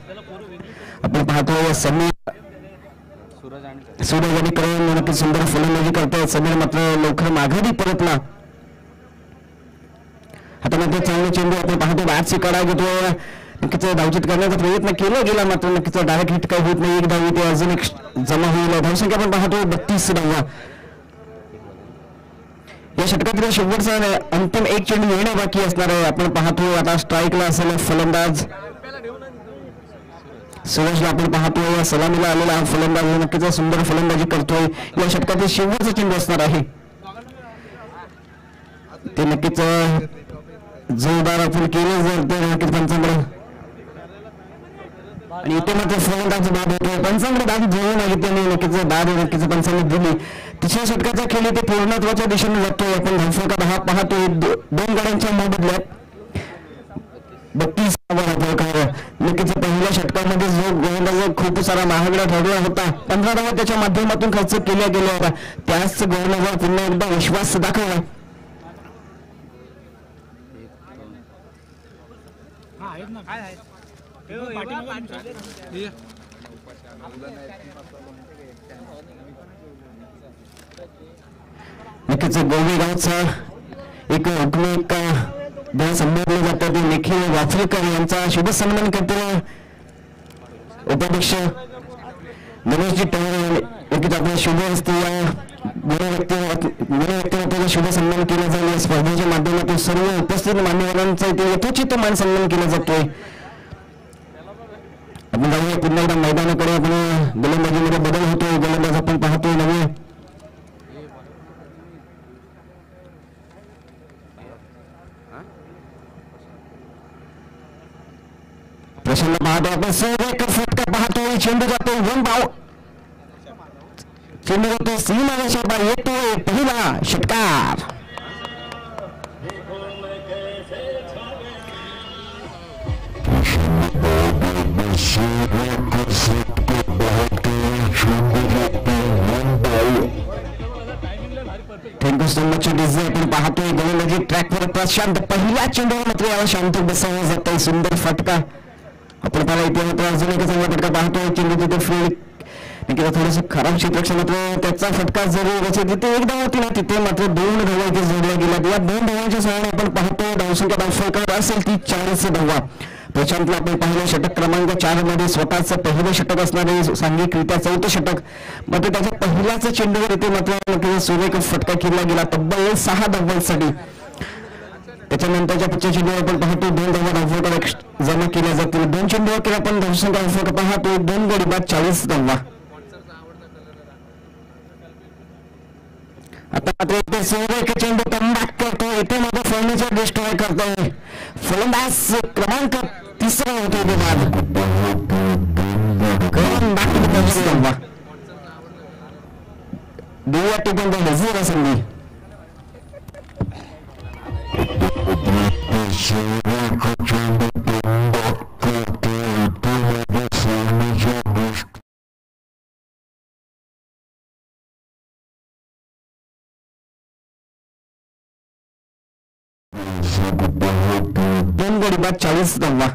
आपण पाहतोय समीर सूरज आणि करण नक्कीच सुंदर फलंदाजी करतायत. समीर मात्र लवकर माघारी परतला. आता मात्र चांगले चेंडू आपण पाहतो बॅटची कडा घेतोय. नक्कीच धावचित करण्याचा प्रयत्न केला गेला मात्र नक्कीच डायरेक्ट हिट काही होत नाही. एक धाव इथे अजून एक जमा होईल. धावसंख्या आपण पाहतो 32 धावा. या षटकातील शेवटचा अंतिम एक चेंडू येणे बाकी असणार आहे. आपण पाहतो आता स्ट्राईकला असेल फलंदाज सूरजला. आपण पाहतोय सलामीला आलेला फलंदाज नक्कीच सुंदर फलंदाजी करतोय. या षटकातील शेवटचा चेंडू असणार आहे ते नक्कीच जोरदार आपण केले जर ते नक्कीच पंचांकडे आणि इथे मात्र फलंदाज बाद होतोय. पंचांकडे बाद घेऊन मागितली आणि नक्कीच बाद नक्कीच पंचांनी दिली. तिसऱ्या षटकाचा खेळ इथे पूर्णत्वाच्या दिशेने जातोय. आपण धावफलकात हा पाहतोय 2 गड्यांच्या मोबदल्यात 32 नक्कीच पहिल्या षटकामध्ये जो गोलंदाज खूप सारा महागडा ठरला होता 15 धावा त्याच्या माध्यमातून खर्च केल्या गेल्या होता त्याच गोलंदाजावर पुन्हा एकदा विश्वास दाखवला. नक्कीच गोवेगावचा एक हुकमेक संबोधले जातात ते निखिल वाफलेकर यांचा शुभ सन्मान करतील उपाध्यक्ष गणेशजी टवरे. नक्कीच आपल्या शुभ असते या व्यक्तिमत्वाचा शुभ सन्मान केला जाईल. या स्पर्धेच्या माध्यमातून सर्व उपस्थित मान्यवरांचा इथे यथोचित मान सन्मान केला जातोय. आपण जाऊया पुन्हा एकदा मैदानाकडे. आपण गोलंदाजीमध्ये बदल होतोय. गोलंदाज आपण पाहतोय नवीन प्रसन्न पाहतो. आपण सहज फटका पाहतोय. चेंडू जातो 1 धाव. चेंडू जातो सीमारेषेवर येतोय पहिला षटकार. Thank you so much DJ. आपण पाहतोय गोलंदाजी ट्रॅकवर प्रशांत. पहिल्या चेंडूवर मात्र याला शांत बसवलं जातंय. सुंदर फटका आपण त्याला इथे मात्र अजून एक चांगला फटका पाहतोय. चेंडू तिथे फील्ड नक्कीच थोडंसं खराब क्षेत्ररक्षण मात्र त्याचा फटका जरी तिथे 1 धाव होती ना तिथे मात्र 2 धावा इथे जोडल्या गेल्यात. या 2 धावांच्या सहाय्याने आपण पाहतोय धावसंख्या धावफलकावर असेल ती 40 धावा. प्रशांतला आपण पाहिलं षटक क्रमांक 4 मध्ये स्वतःच पहिलं षटक असणारे सांघिकरित्या 4थं षटक मात्र त्याच्या पहिल्याच चेंडूवर इथे मात्र सुरेख फटका केला गेला तब्बल 6 धावांसाठी. त्याच्यानंतरच्या पुढच्या चेंडूवर आपण पाहतो 2 धावा धावफलकावर जमा केल्या जातील. 2 चेंडूवर केला आपण धावसंख्या धावफलक पाहतो 2 गडी बाद 40 धावा. आता मात्र इथे सुरेख चेंडू कमबॅक करतो. इथे मात्र फर्निचर डिस्ट्रॉय करतोय फलंदाज क्रमांक 3 होतो देऊया टिकून हजर संधी. दोन गडी बाद 40 धावा.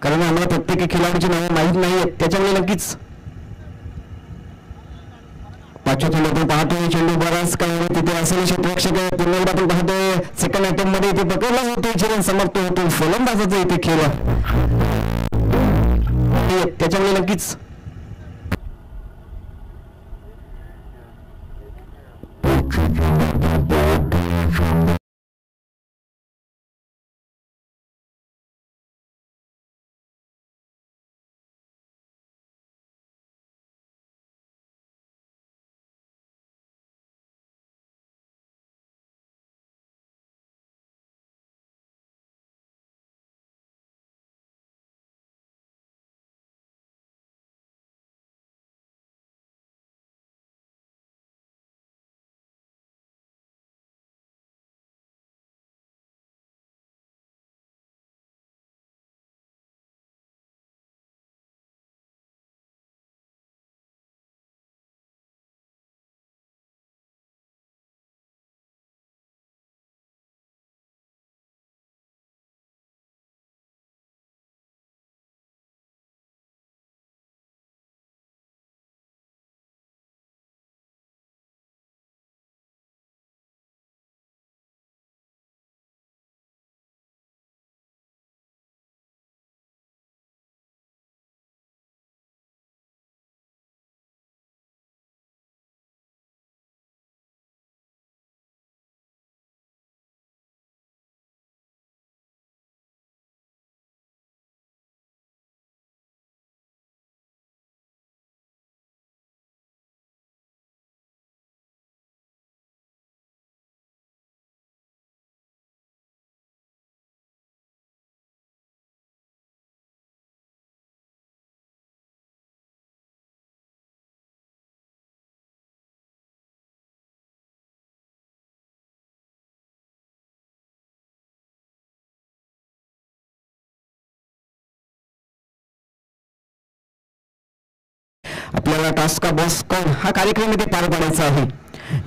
कारण आम्हाला प्रत्येक खेळाडूची नावं माहीत नाहीत, त्याच्यामुळे नक्कीच पाचव्या चेंडू आपण पाहतोय. चेंडू बराच काही तिथे असेल क्षेत्ररक्षक आहे. पुन्हा एकदा आपण पाहतोय सेकंड अटेम्प्ट मध्ये इथे पकडला जातो, चरण समाप्त होतो. फलंदाजाचा इथे खेळ त्याच्यामुळे नक्कीच आपल्याला टास्क का बॉस कोण हा कार्यक्रम इथे पार पाडायचा आहे.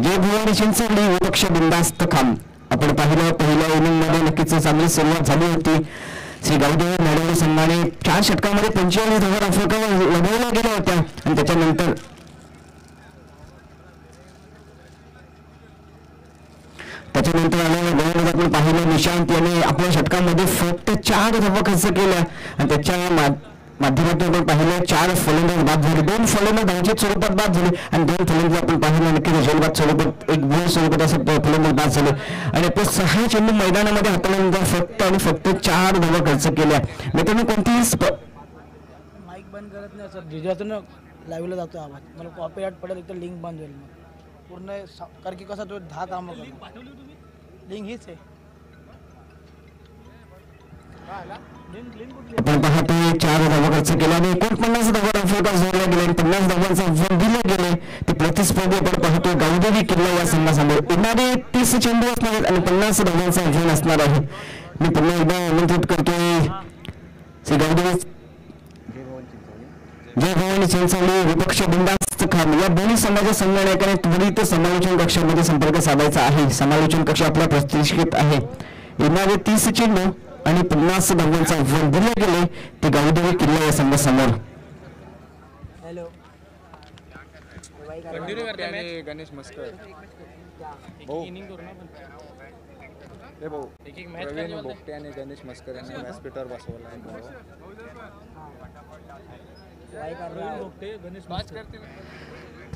जय भवानी चिंचवली विपक्ष बिंदास्त खांब. आपण पहिल्या इनिंग मध्ये नक्कीच चांगली सुरुवात झाली होती. श्री गावदेवी नडवली संघाने 4 षटकांमध्ये 45 धावा अफोकावर लढवल्या गेल्या होत्या आणि त्याच्यानंतर आलेल्या गोलंदाज आपण पाहिलं निशांत याने आपल्या षटकामध्ये फक्त 4 धावा खर्च केल्या आणि त्याच्या माध्यमातून आपण पाहिलं 4 फलंदाज बाद झाले. 2 फलंदाज धावचीत स्वरूपात बाद झाले आणि 2 फलंदाज आपण पाहिलं नक्कीच झेलबाद स्वरूपात एक गोल स्वरूपात असं फलंदाज बाद झाले आणि आपले 6 चेंडू मैदानामध्ये हाताळल्यानंतर फक्त 4 धावा खर्च केल्या. मित्रांनो कोणतीही माईक बंद करत नाही सर, जिजातून लाईव्हला जातो आवाज, मला कॉपीराईट पडेल, एक तर लिंक बंद होईल पूर्ण. कारण की कसं तो 10 कामं करतो. लिंक हीच आहे. आपण पाहतोय 4 धावा खर्च केल्या आणि 49 धावा अफोका जोडल्या गेल्या आणि 50 धावांचा वन दिले गेले. ते प्रतिस्पर्धी आपण पाहतोय गावदेवी किल्ला या संघासमोर येणारे 30 चेंडू असणार आहेत आणि 50 धावांचा वन असणार आहे. मी पुन्हा एकदा आमंत्रित करतोय श्री गावदेवी जय भवानी चिंचवली विपक्ष बिंदास्त खांब या दोन्ही संघाच्या संघनायकाने त्वरित समालोचन कक्षामध्ये संपर्क साधायचा आहे. समालोचन कक्ष आपल्या प्रतिष्ठित आहे. येणारे 30 चेंडू आणि 50 धावांचा वन दिले गेले ते गावदेवी किल्ला या संघासमोर. हॅलो गणेश मस्कर प्रवीण बोगटे आणि गणेश मस्कर यांनी व्यासपीठावर बसवला आहे.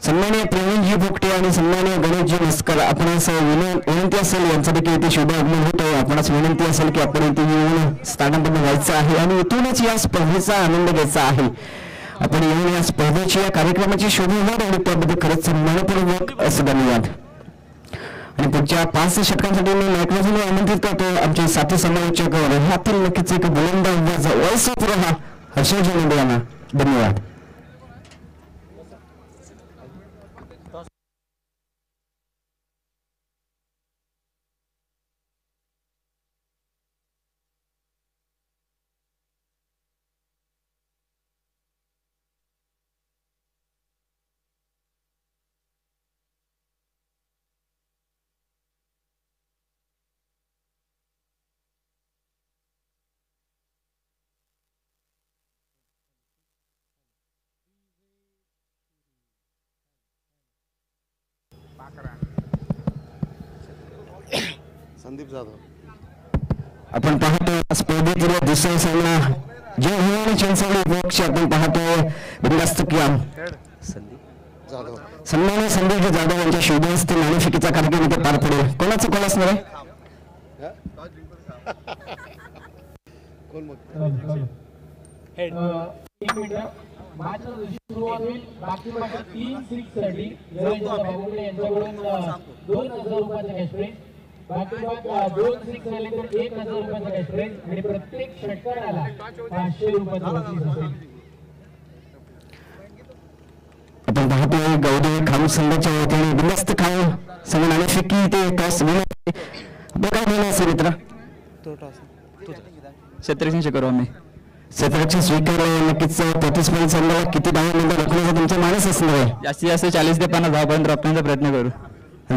सन्माननीय प्रवीणजी भोगटे आणि सन्माननीय गणेशजी मस्कर, आपणास विनंती असेल यांचा देखील इथे शुभ आगमन होतोय. आपणास विनंती असेल की आपण इथे येऊन स्थानापन्न व्हायचं आहे आणि इथूनच या स्पर्धेचा आनंद घ्यायचा आहे. आपण येऊन या स्पर्धेची या कार्यक्रमाची शोभा आणि त्याबद्दल खरंच मनपूर्वक असं धन्यवाद. आणि पुढच्या 5 षटकांसाठी मी मायक्रोफोन आमंत्रित करतो आमचे साथी समालोचक ह्यातील नक्कीच एक बुलंद आवाज वॉइस ऑफ रहा हर्षजी मुंडे यांना धन्यवाद. संदीप जाधव. आपण पाहतो स्पर्धेतील दुसरा सामना जे आणि चिंचवली पक्ष आपण पाहतोय बिनधास्त कियाम जाधव. सन्मान्य संदीप जाधव यांच्या शोधहस्ते नाणेफेकीचा कार्यक्रम इथे पार पडेल. कोणाचं कोण असणार आहे? कोण मग? एक मिनिट मॅचला जशी सुरुवात होईल बाकी 3 6 साठी जयंत बाबुळे यांच्याकडून 2000 रुपयाचा कॅश प्राइज बाकी 2 6 झाले तर 1000 रुपयाचा कॅश प्राइज आणि प्रत्येक षटकाराला 500 रुपयाचा बक्षीस असेल. आपण पाहतोय गौरी खाम संघाच्या वतीने बिनधास्त खाम संघ नाणेफेकी ते टॉस विनर. आपलं काय म्हणणं असेल मित्र? क्षेत्ररक्षण करू आम्ही. क्षेत्ररक्षण स्वीकारलं नक्कीच. प्रतिस्पर्धी संघाला किती धावांमध्ये रोखण्याचा तुमचा मानस असणार आहे? जास्तीत जास्त 40 ते 50 धावापर्यंत रोखण्याचा प्रयत्न करू.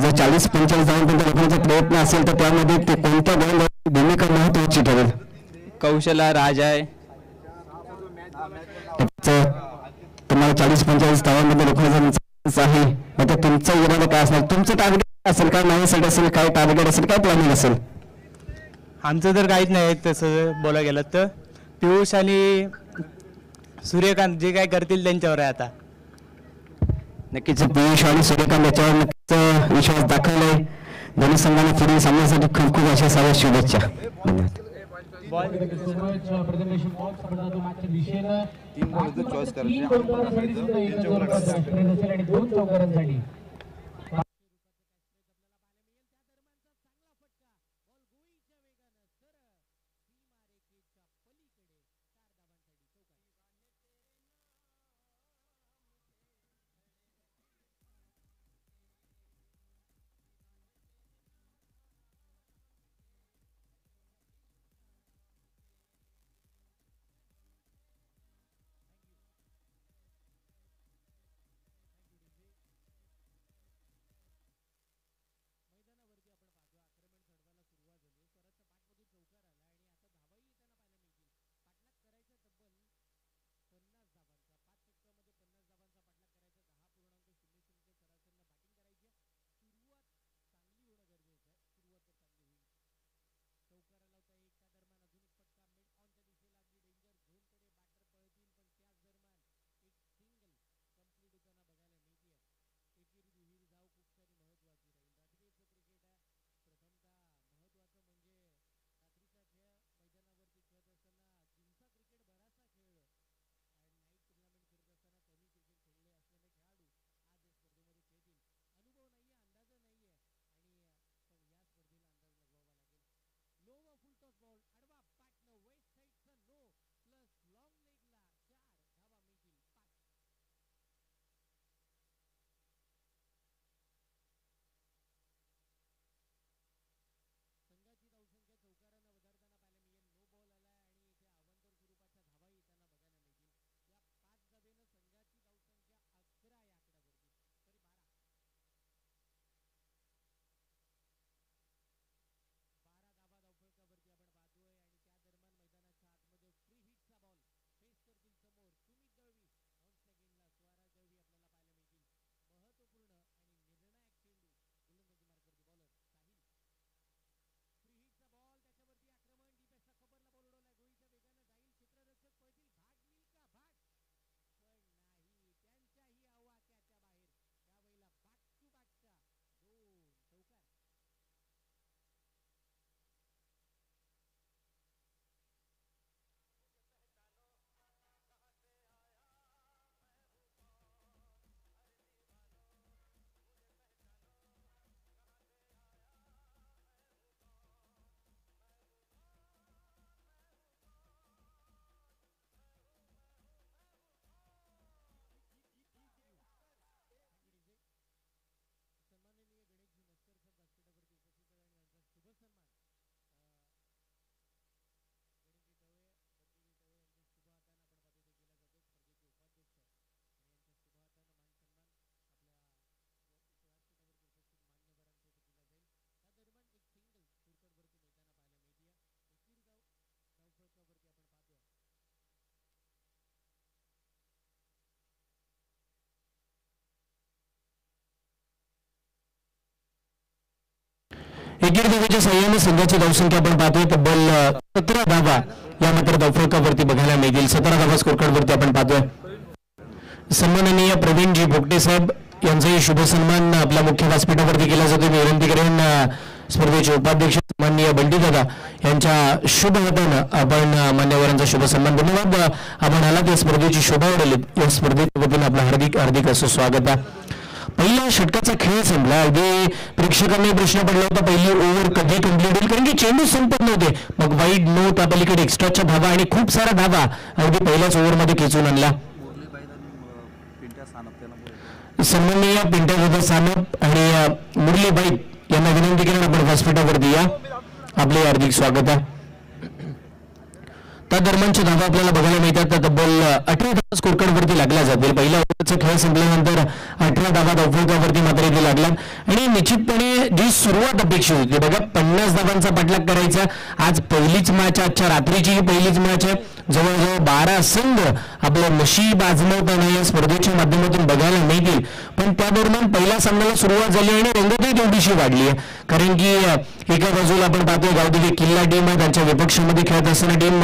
जर 40-45 धावांपर्यंत रोखण्याचा प्रयत्न असेल तर त्यामध्ये ते कोणत्या गोलंदाजाची भूमिका महत्वाची ठरेल? कौशला राज आहे. तुम्हाला 40-45 धावांमध्ये रोखण्याचा मानस आहे. आता तुमचा इरादा काय असणार? तुमचं टार्गेट असेल काय? नाहीसाठी असेल काय? टार्गेट असेल काय? प्लॅनिंग असेल? आमचं तर काहीच नाही तसं बोला गेलं तर पियुष आणि सूर्यकांत जे काय करतील त्यांच्यावर आहे आता. नक्कीच पियुष आणि सूर्यकांत याच्यावर नक्कीच विश्वास दाखवलाय. दोन्ही संघाने पुढील सामन्यासाठी खूप खूप अशा साऱ्या शुभेच्छा. प्रेझेंटेशन बॉक्स आपण मॅचच्या दिशेनं 3 गोलंदाज चॉईस करायचे. 3 गोलंदाजांसाठी सुद्धा 1000 रुपयाचा कॅश प्राइज असेल आणि 2 चौकारांसाठी एकेरी धावेच्या साह्याने संघाची धावसंख्या आपण पाहतोय तब्बल 17 धावा या मात्र धावफलकावरती बघायला मिळतील. 17 धावा स्कोरकार्डवरती आपण पाहतोय. सन्माननीय प्रवीणजी भोगटे साहेब यांचाही शुभ सन्मान आपल्या मुख्य व्यासपीठावरती केला जातो. मी विनंती करेन स्पर्धेचे उपाध्यक्ष माननीय बंडीदादा यांच्या शुभ हातानं आपण मान्यवरांचा शुभ सन्मान. धन्यवाद. आपण आलात या स्पर्धेची शोभा वाढवलीत. या स्पर्धेच्या वतीनं आपलं हार्दिक हार्दिक असं स्वागत आहे. पहिला षटकाचा खेळ संपला. अगदी प्रेक्षकांनी प्रश्न पडला होता पहिली ओव्हर कधी कंप्लीट होईल, कारण की चेंडू संपत नव्हते. मग वाईड नो त्या पलीकडे एक्स्ट्राच्या धावा आणि खूप साऱ्या धावा अगदी पहिल्याच ओव्हरमध्ये खेचून आणला. सन्माननीय पिंट्या सानप आणि मुरलीबाई यांना विनंती करून आपण व्यासपीठावरती या. आपले हार्दिक स्वागत आहे. त्या दरम्यानच्या धावा आपल्याला बघायला मिळतात. तब्बल 18 धावा स्कोरकार्डवरती लागल्या जातील. पहिल्या ओव्हरचा खेळ संपल्यानंतर 18 धावा धावफलकावरती मात्र इथे लागल्यात आणि निश्चितपणे जी सुरुवात अपेक्षित होती बघा 50 धावांचा पाठलाग करायचा. आज पहिलीच मॅच, आजच्या रात्रीची ही पहिलीच मॅच आहे. जवळजवळ 12 संघ आपलं नशीब आजमावताना या स्पर्धेच्या माध्यमातून बघायला मिळतील. पण त्या दरम्यान पहिल्या सामन्याला सुरुवात झाली आणि रंगतही तेवढीशी वाढली आहे. कारण की एका बाजूला आपण पाहतोय गावदेवी किल्ला टीम आहे, त्यांच्या विपक्षामध्ये खेळत असताना टीम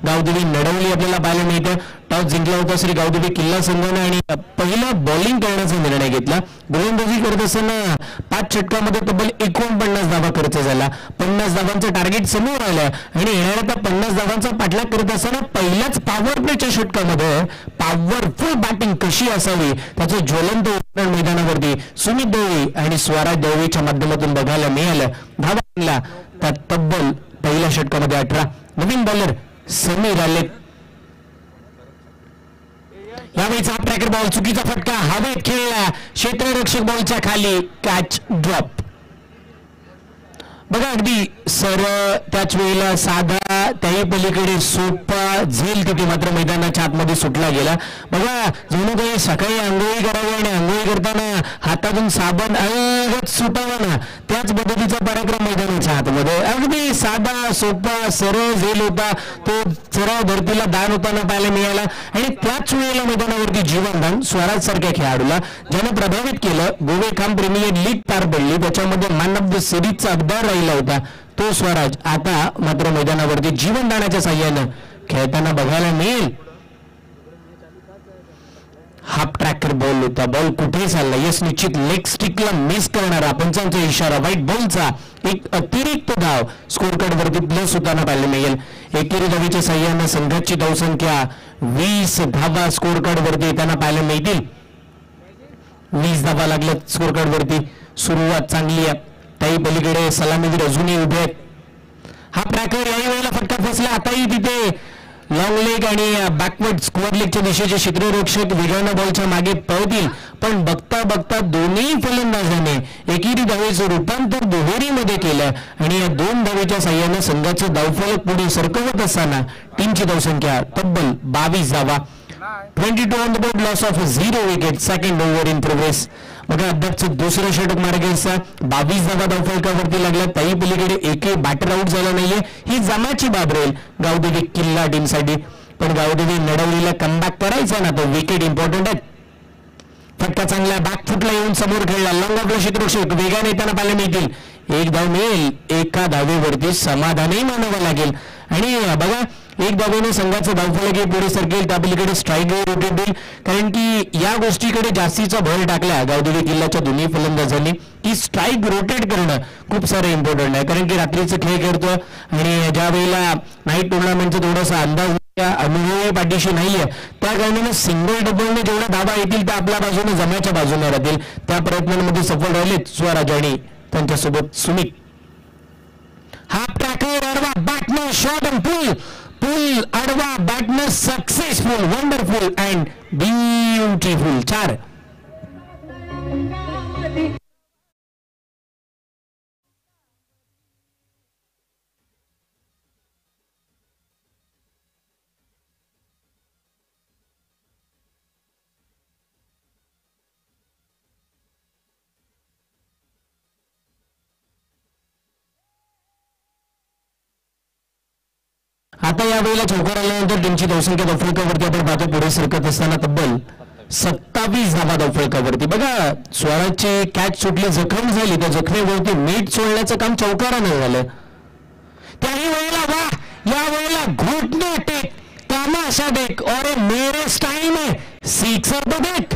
गावदेवी नडवली आपल्याला पाहायला मिळते. टॉस जिंकला होता श्री गावदेवी किल्ला संघाने आणि पहिला बॉलिंग करण्याचा निर्णय घेतला. गोलंदाजी करत असताना 5 षटकामध्ये तब्बल 49 धावा खर्च झाला. 50 धावांचं टार्गेट समोर आलं आणि येणाऱ्या त्या 50 धावांचा पाठलाग करत असताना पहिल्याच पॉवर प्लेच्या षटकामध्ये पॉवरफुल बॅटिंग कशी असावी त्याचं ज्वलंत उदाहरण मैदानावरती सुमित दळवी आणि स्वराज दळवीच्या माध्यमातून बघायला मिळालं. धावा आणला त्यात तब्बल पहिल्या षटकामध्ये 18. नवीन बॉलर समीर आले. यावेळीचा ट्रॅकर बॉल चुकीचा फटका हवेत खेळला. क्षेत्ररक्षक बॉलच्या खाली कॅच ड्रॉप. बघा अगदी सरळ त्याच वेळेला साधा त्याही पलीकडे सोपा झेल तिथे मात्र मैदानाच्या आतमध्ये सुटला गेला. बघा जणू काही सकाळी आंघोळी करावी आणि आंघोळी करताना हातातून साबण अलगद सुटावा ना त्याच पद्धतीचा पराक्रम मैदानाच्या आतमध्ये. अगदी साधा सोपा सरळ झेल होता तो सरळ धरतीला दान होताना पाहायला मिळाला आणि त्याच वेळेला मैदानावरती जीवनदान स्वराज सारख्या खेळाडूला ज्याने प्रभावित केलं. गोवे खाम प्रीमियर लीग पार पडली त्याच्यामध्ये मॅन ऑफ द सिरीजचा अब्दार राहिला होता तो स्वराज आता मात्र मैदानावरती जीवनदानाच्या साह्यानं खेळताना बघायला मिळेल. हाफ ट्रॅकर बॉल होता. बॉल कुठे चालला यस निश्चित लेग स्टिकला मिस करणारा पंचांचा इशारा व्हाईट बॉलचा एक अतिरिक्त धाव स्कोरकार्डवरती प्लस होताना पाहायला मिळेल. एकेरी धावेच्या साह्यानं संघाची धावसंख्या 20 धावा स्कोरकार्डवरती येताना पाहायला मिळतील. 20 धावा लागल्यात स्कोरकार्डवरती. सुरुवात चांगली आहे. त्याही पलीकडे सलामीवीर अजूनही उभे आहेत. हा ट्रॅकर याही वेळेला फटका फसला. आताही तिथे लॉंग लेग आणि बॅकवर्ड स्क्वेअर लेगच्या दिशेचे क्षेत्ररक्षक वेगानं बॉलच्या मागे पळतील. पण बघता बघता दोन्ही फलंदाजाने एकेरी धावेचं रूपांतर दुहेरीमध्ये केलं आणि या 2 धावेच्या साह्यानं संघाचं धावफलक पुढे सरकवत असताना टीमची धावसंख्या तब्बल 22 धावा. 22 on the board, loss of 0 wicket. Second over in progress. बघा अद्यापचं दुसरं षटक मार्गेचा 22 धावा धावफलकावरती लागला. त्याही पलीकडे एकही बॅटर आउट झाला नाहीये. ही जमाची बाब राहील गावदेवी किल्ला टीमसाठी. पण गावदेवी नडवलीला कमबॅक करायचा ना तो विकेट इम्पॉर्टंट आहे. फटका चांगला बॅकफुटला येऊन समोर खेळला. लॉंग ऑफला क्षेत्ररक्षक वेगाने येताना पाहायला मिळतील. एक धाव मिळेल. एका धावेवरती समाधानही मानावं लागेल आणि बघा एक धावेने संघाचं धावफलक पुढे सरकेल. त्या पलीकडे स्ट्राईक रोटेट होईल. कारण की या गोष्टीकडे जास्तीचा भर टाकला गावदेवी किल्ल्याच्या दोन्ही फलंदाजांनी की स्ट्राईक रोटेट करणं खूप सारं इम्पॉर्टंट आहे. कारण की रात्रीचं खेळ खेळतो आणि ज्या वेळेला नाईट टुर्नामेंटचा थोडासा अंदाज अनुभवी पाठीशी नाहीये त्या कारणाने सिंगल डबलने जेवढ्या धावा येतील त्या आपल्या बाजूने जमाच्या बाजूने राहतील. त्या प्रयत्नांमध्ये सफल राहिलेत स्वराज आणि त्यांच्यासोबत सुमित. हा ट्रॅकर आडवा बॅटनं शॉट अँड पुल आडवा बॅटनं सक्सेसफुल वंडरफुल अँड ब्युटिफुल. 4. आता यावेळेला चौकार आल्यानंतर टीमची धावसंख्या धावफलकावरती आपण पाहतो पुढे सरकत असताना तब्बल 27 धावा धावफलकावरती. बघा स्वराजची कॅच सुटली, जखम झाली, त्या जखमेवरती मीठ सोडण्याचं काम चौकारानं झालं. त्याही वेळेला वा, या वेळेला घुटना टेक, तमाशा देख और मेरे स्टाइल में सिक्सर तो देख.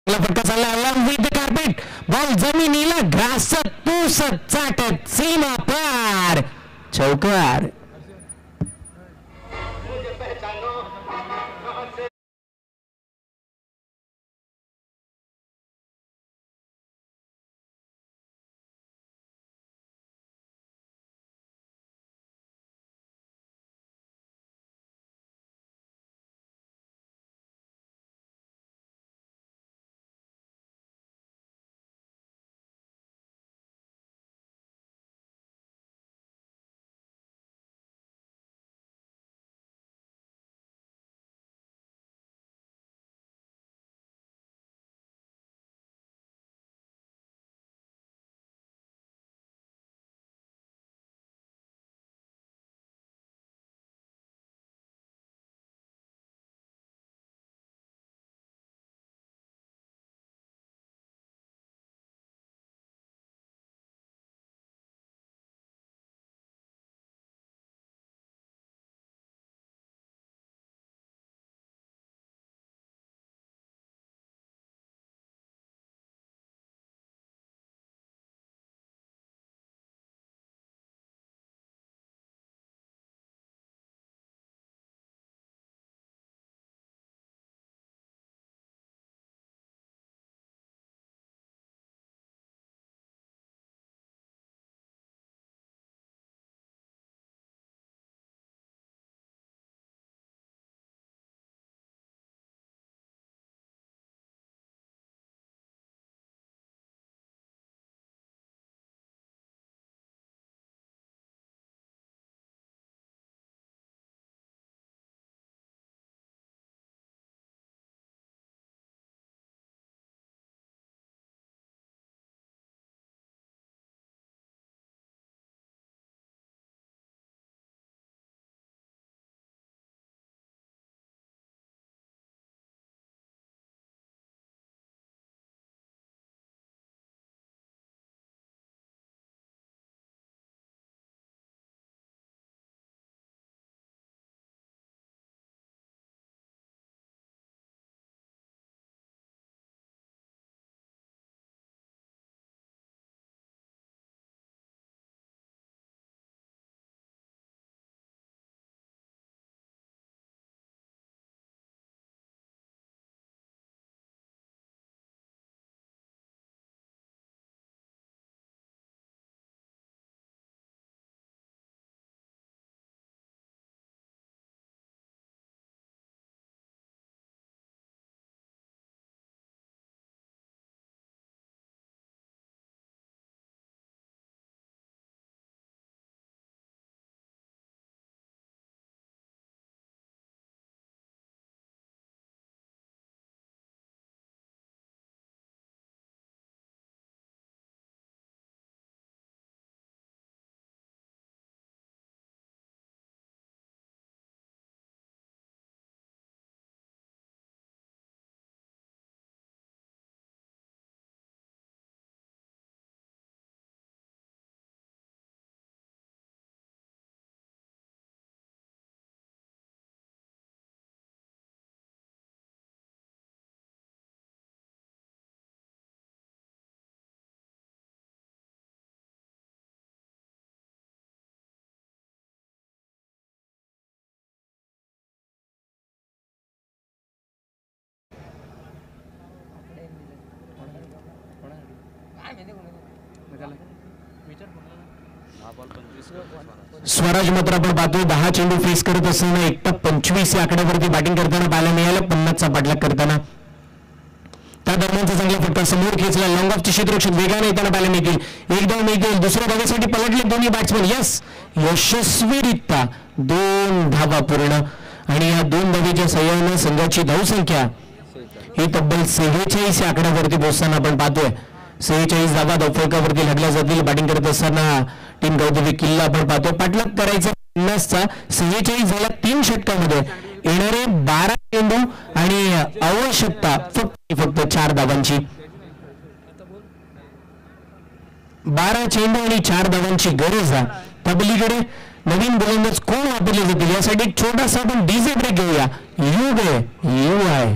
फटका चालला along with the carpet. Ball जमिनीला घासत पुसत चाटत सीमा पार, चौकार. स्वराज मात्र आपण पाहतोय 10 चेंडू फेस करत असताना 1.25 या आकड्यावरती बॅटिंग करताना पाहायला मिळालं, 50चा पाठलाग करताना. त्या दरम्यानचा चांगला फटका समोर खेचला, लॉंग ऑफचे क्षेत्ररक्षक वेगाने येताना पाहायला मिळतील, एक धाव मिळतील, दुसऱ्या धावेसाठी पलटले दोन्ही बॅट्समन. यस, यशस्वीरित्या 2 धावा पूर्ण आणि या 2 धावेच्या सहाय्याने संघाची धावसंख्या ही तब्बल 46 या आकड्यावरती पोहोचताना आपण पाहतोय. 46 धावा धावफलकावरती लागल्या जातील. बॅटिंग करत असताना टीम गावदेवी किल्ला आपण पाहतोय. पाठलाग करायचा 50चा, 46 झाला 3 षटकामध्ये. येणारे 12 चेंडू आणि आवश्यकता फक्त 4 धावांची. 12 चेंडू आणि 4 धावांची गरज आहे. त्यापलीकडे नवीन गोलंदाज कोण वापरले जातील यासाठी एक छोटासा आपण डीजे ब्रेक घेऊया. युग आहे.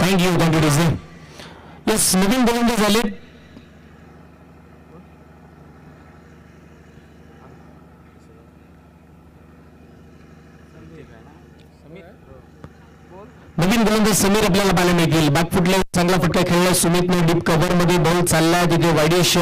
Thank you DJ. यस, नवीन गोलंदाज झाले. नवीन गोलंदाज समीर आपल्याला पाहायला मिळतील. बॅकफुटला चांगला फटका खेळला सुमितने. डीप कव्हर मध्ये बॉल चालला, तिथे वाईडिश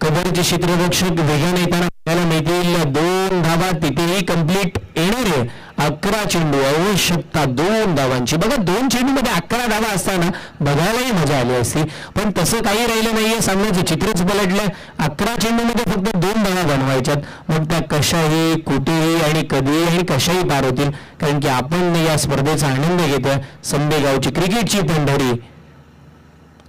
कव्हरचे क्षेत्ररक्षक वेगाने येताना पाहायला मिळतील. 2 धावा तिथेही कंप्लीट. येणारे 11 चेंडू आवश्यकता 2 धावांची. बघा 2 चेंडूमध्ये 11 धावा असताना बघायलाही मजा आली असती, पण तसं काही राहिलं नाहीये. सामन्याचं चित्रच पलटलंय. 11 चेंडूमध्ये फक्त 2 धावा बनवायच्यात. मग त्या कशाही, कुठेही आणि कधीही आणि कशाही पार होतील, कारण की आपण या स्पर्धेचा आनंद घेतोय. संदेगावची क्रिकेटची पंढरी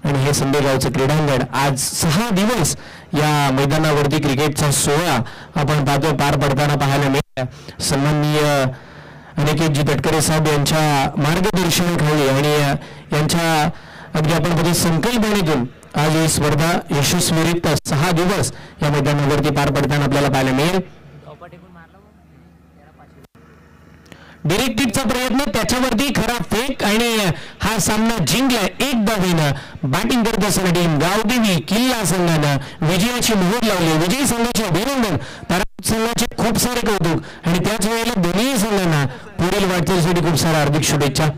आणि हे संदेगावचं क्रीडांगण. आज 6 दिवस या मैदानावरती क्रिकेटचा सोहळा आपण पाहतोय पार पडताना पाहायला मिळाला. सन्माननीय अनिकेतजी तटकरे साहेब यांच्या मार्गदर्शनाखाली आणि यांच्या अगदी आपण बघितलं संकल्पनेतून आज ही स्पर्धा यशस्वीरित्या 6 दिवस या मैदानावरती पार पडताना आपल्याला पाहायला मिळेल. डिरेक्टिव्हचा प्रयत्न, त्याच्यावरती खरा फेक आणि हा सामना जिंकला 1 धावेनं. बॅटिंग करत असताना टीम गावदेवी किल्ला संघानं विजयाची मोहर लावली. विजयी संघाचे अभिनंदन, पराभूत संघाचे खूप सारे कौतुक आणि त्याच वेळेला दोन्ही संघांना पुढील वाटचालीसाठी खूप साऱ्या हार्दिक शुभेच्छा.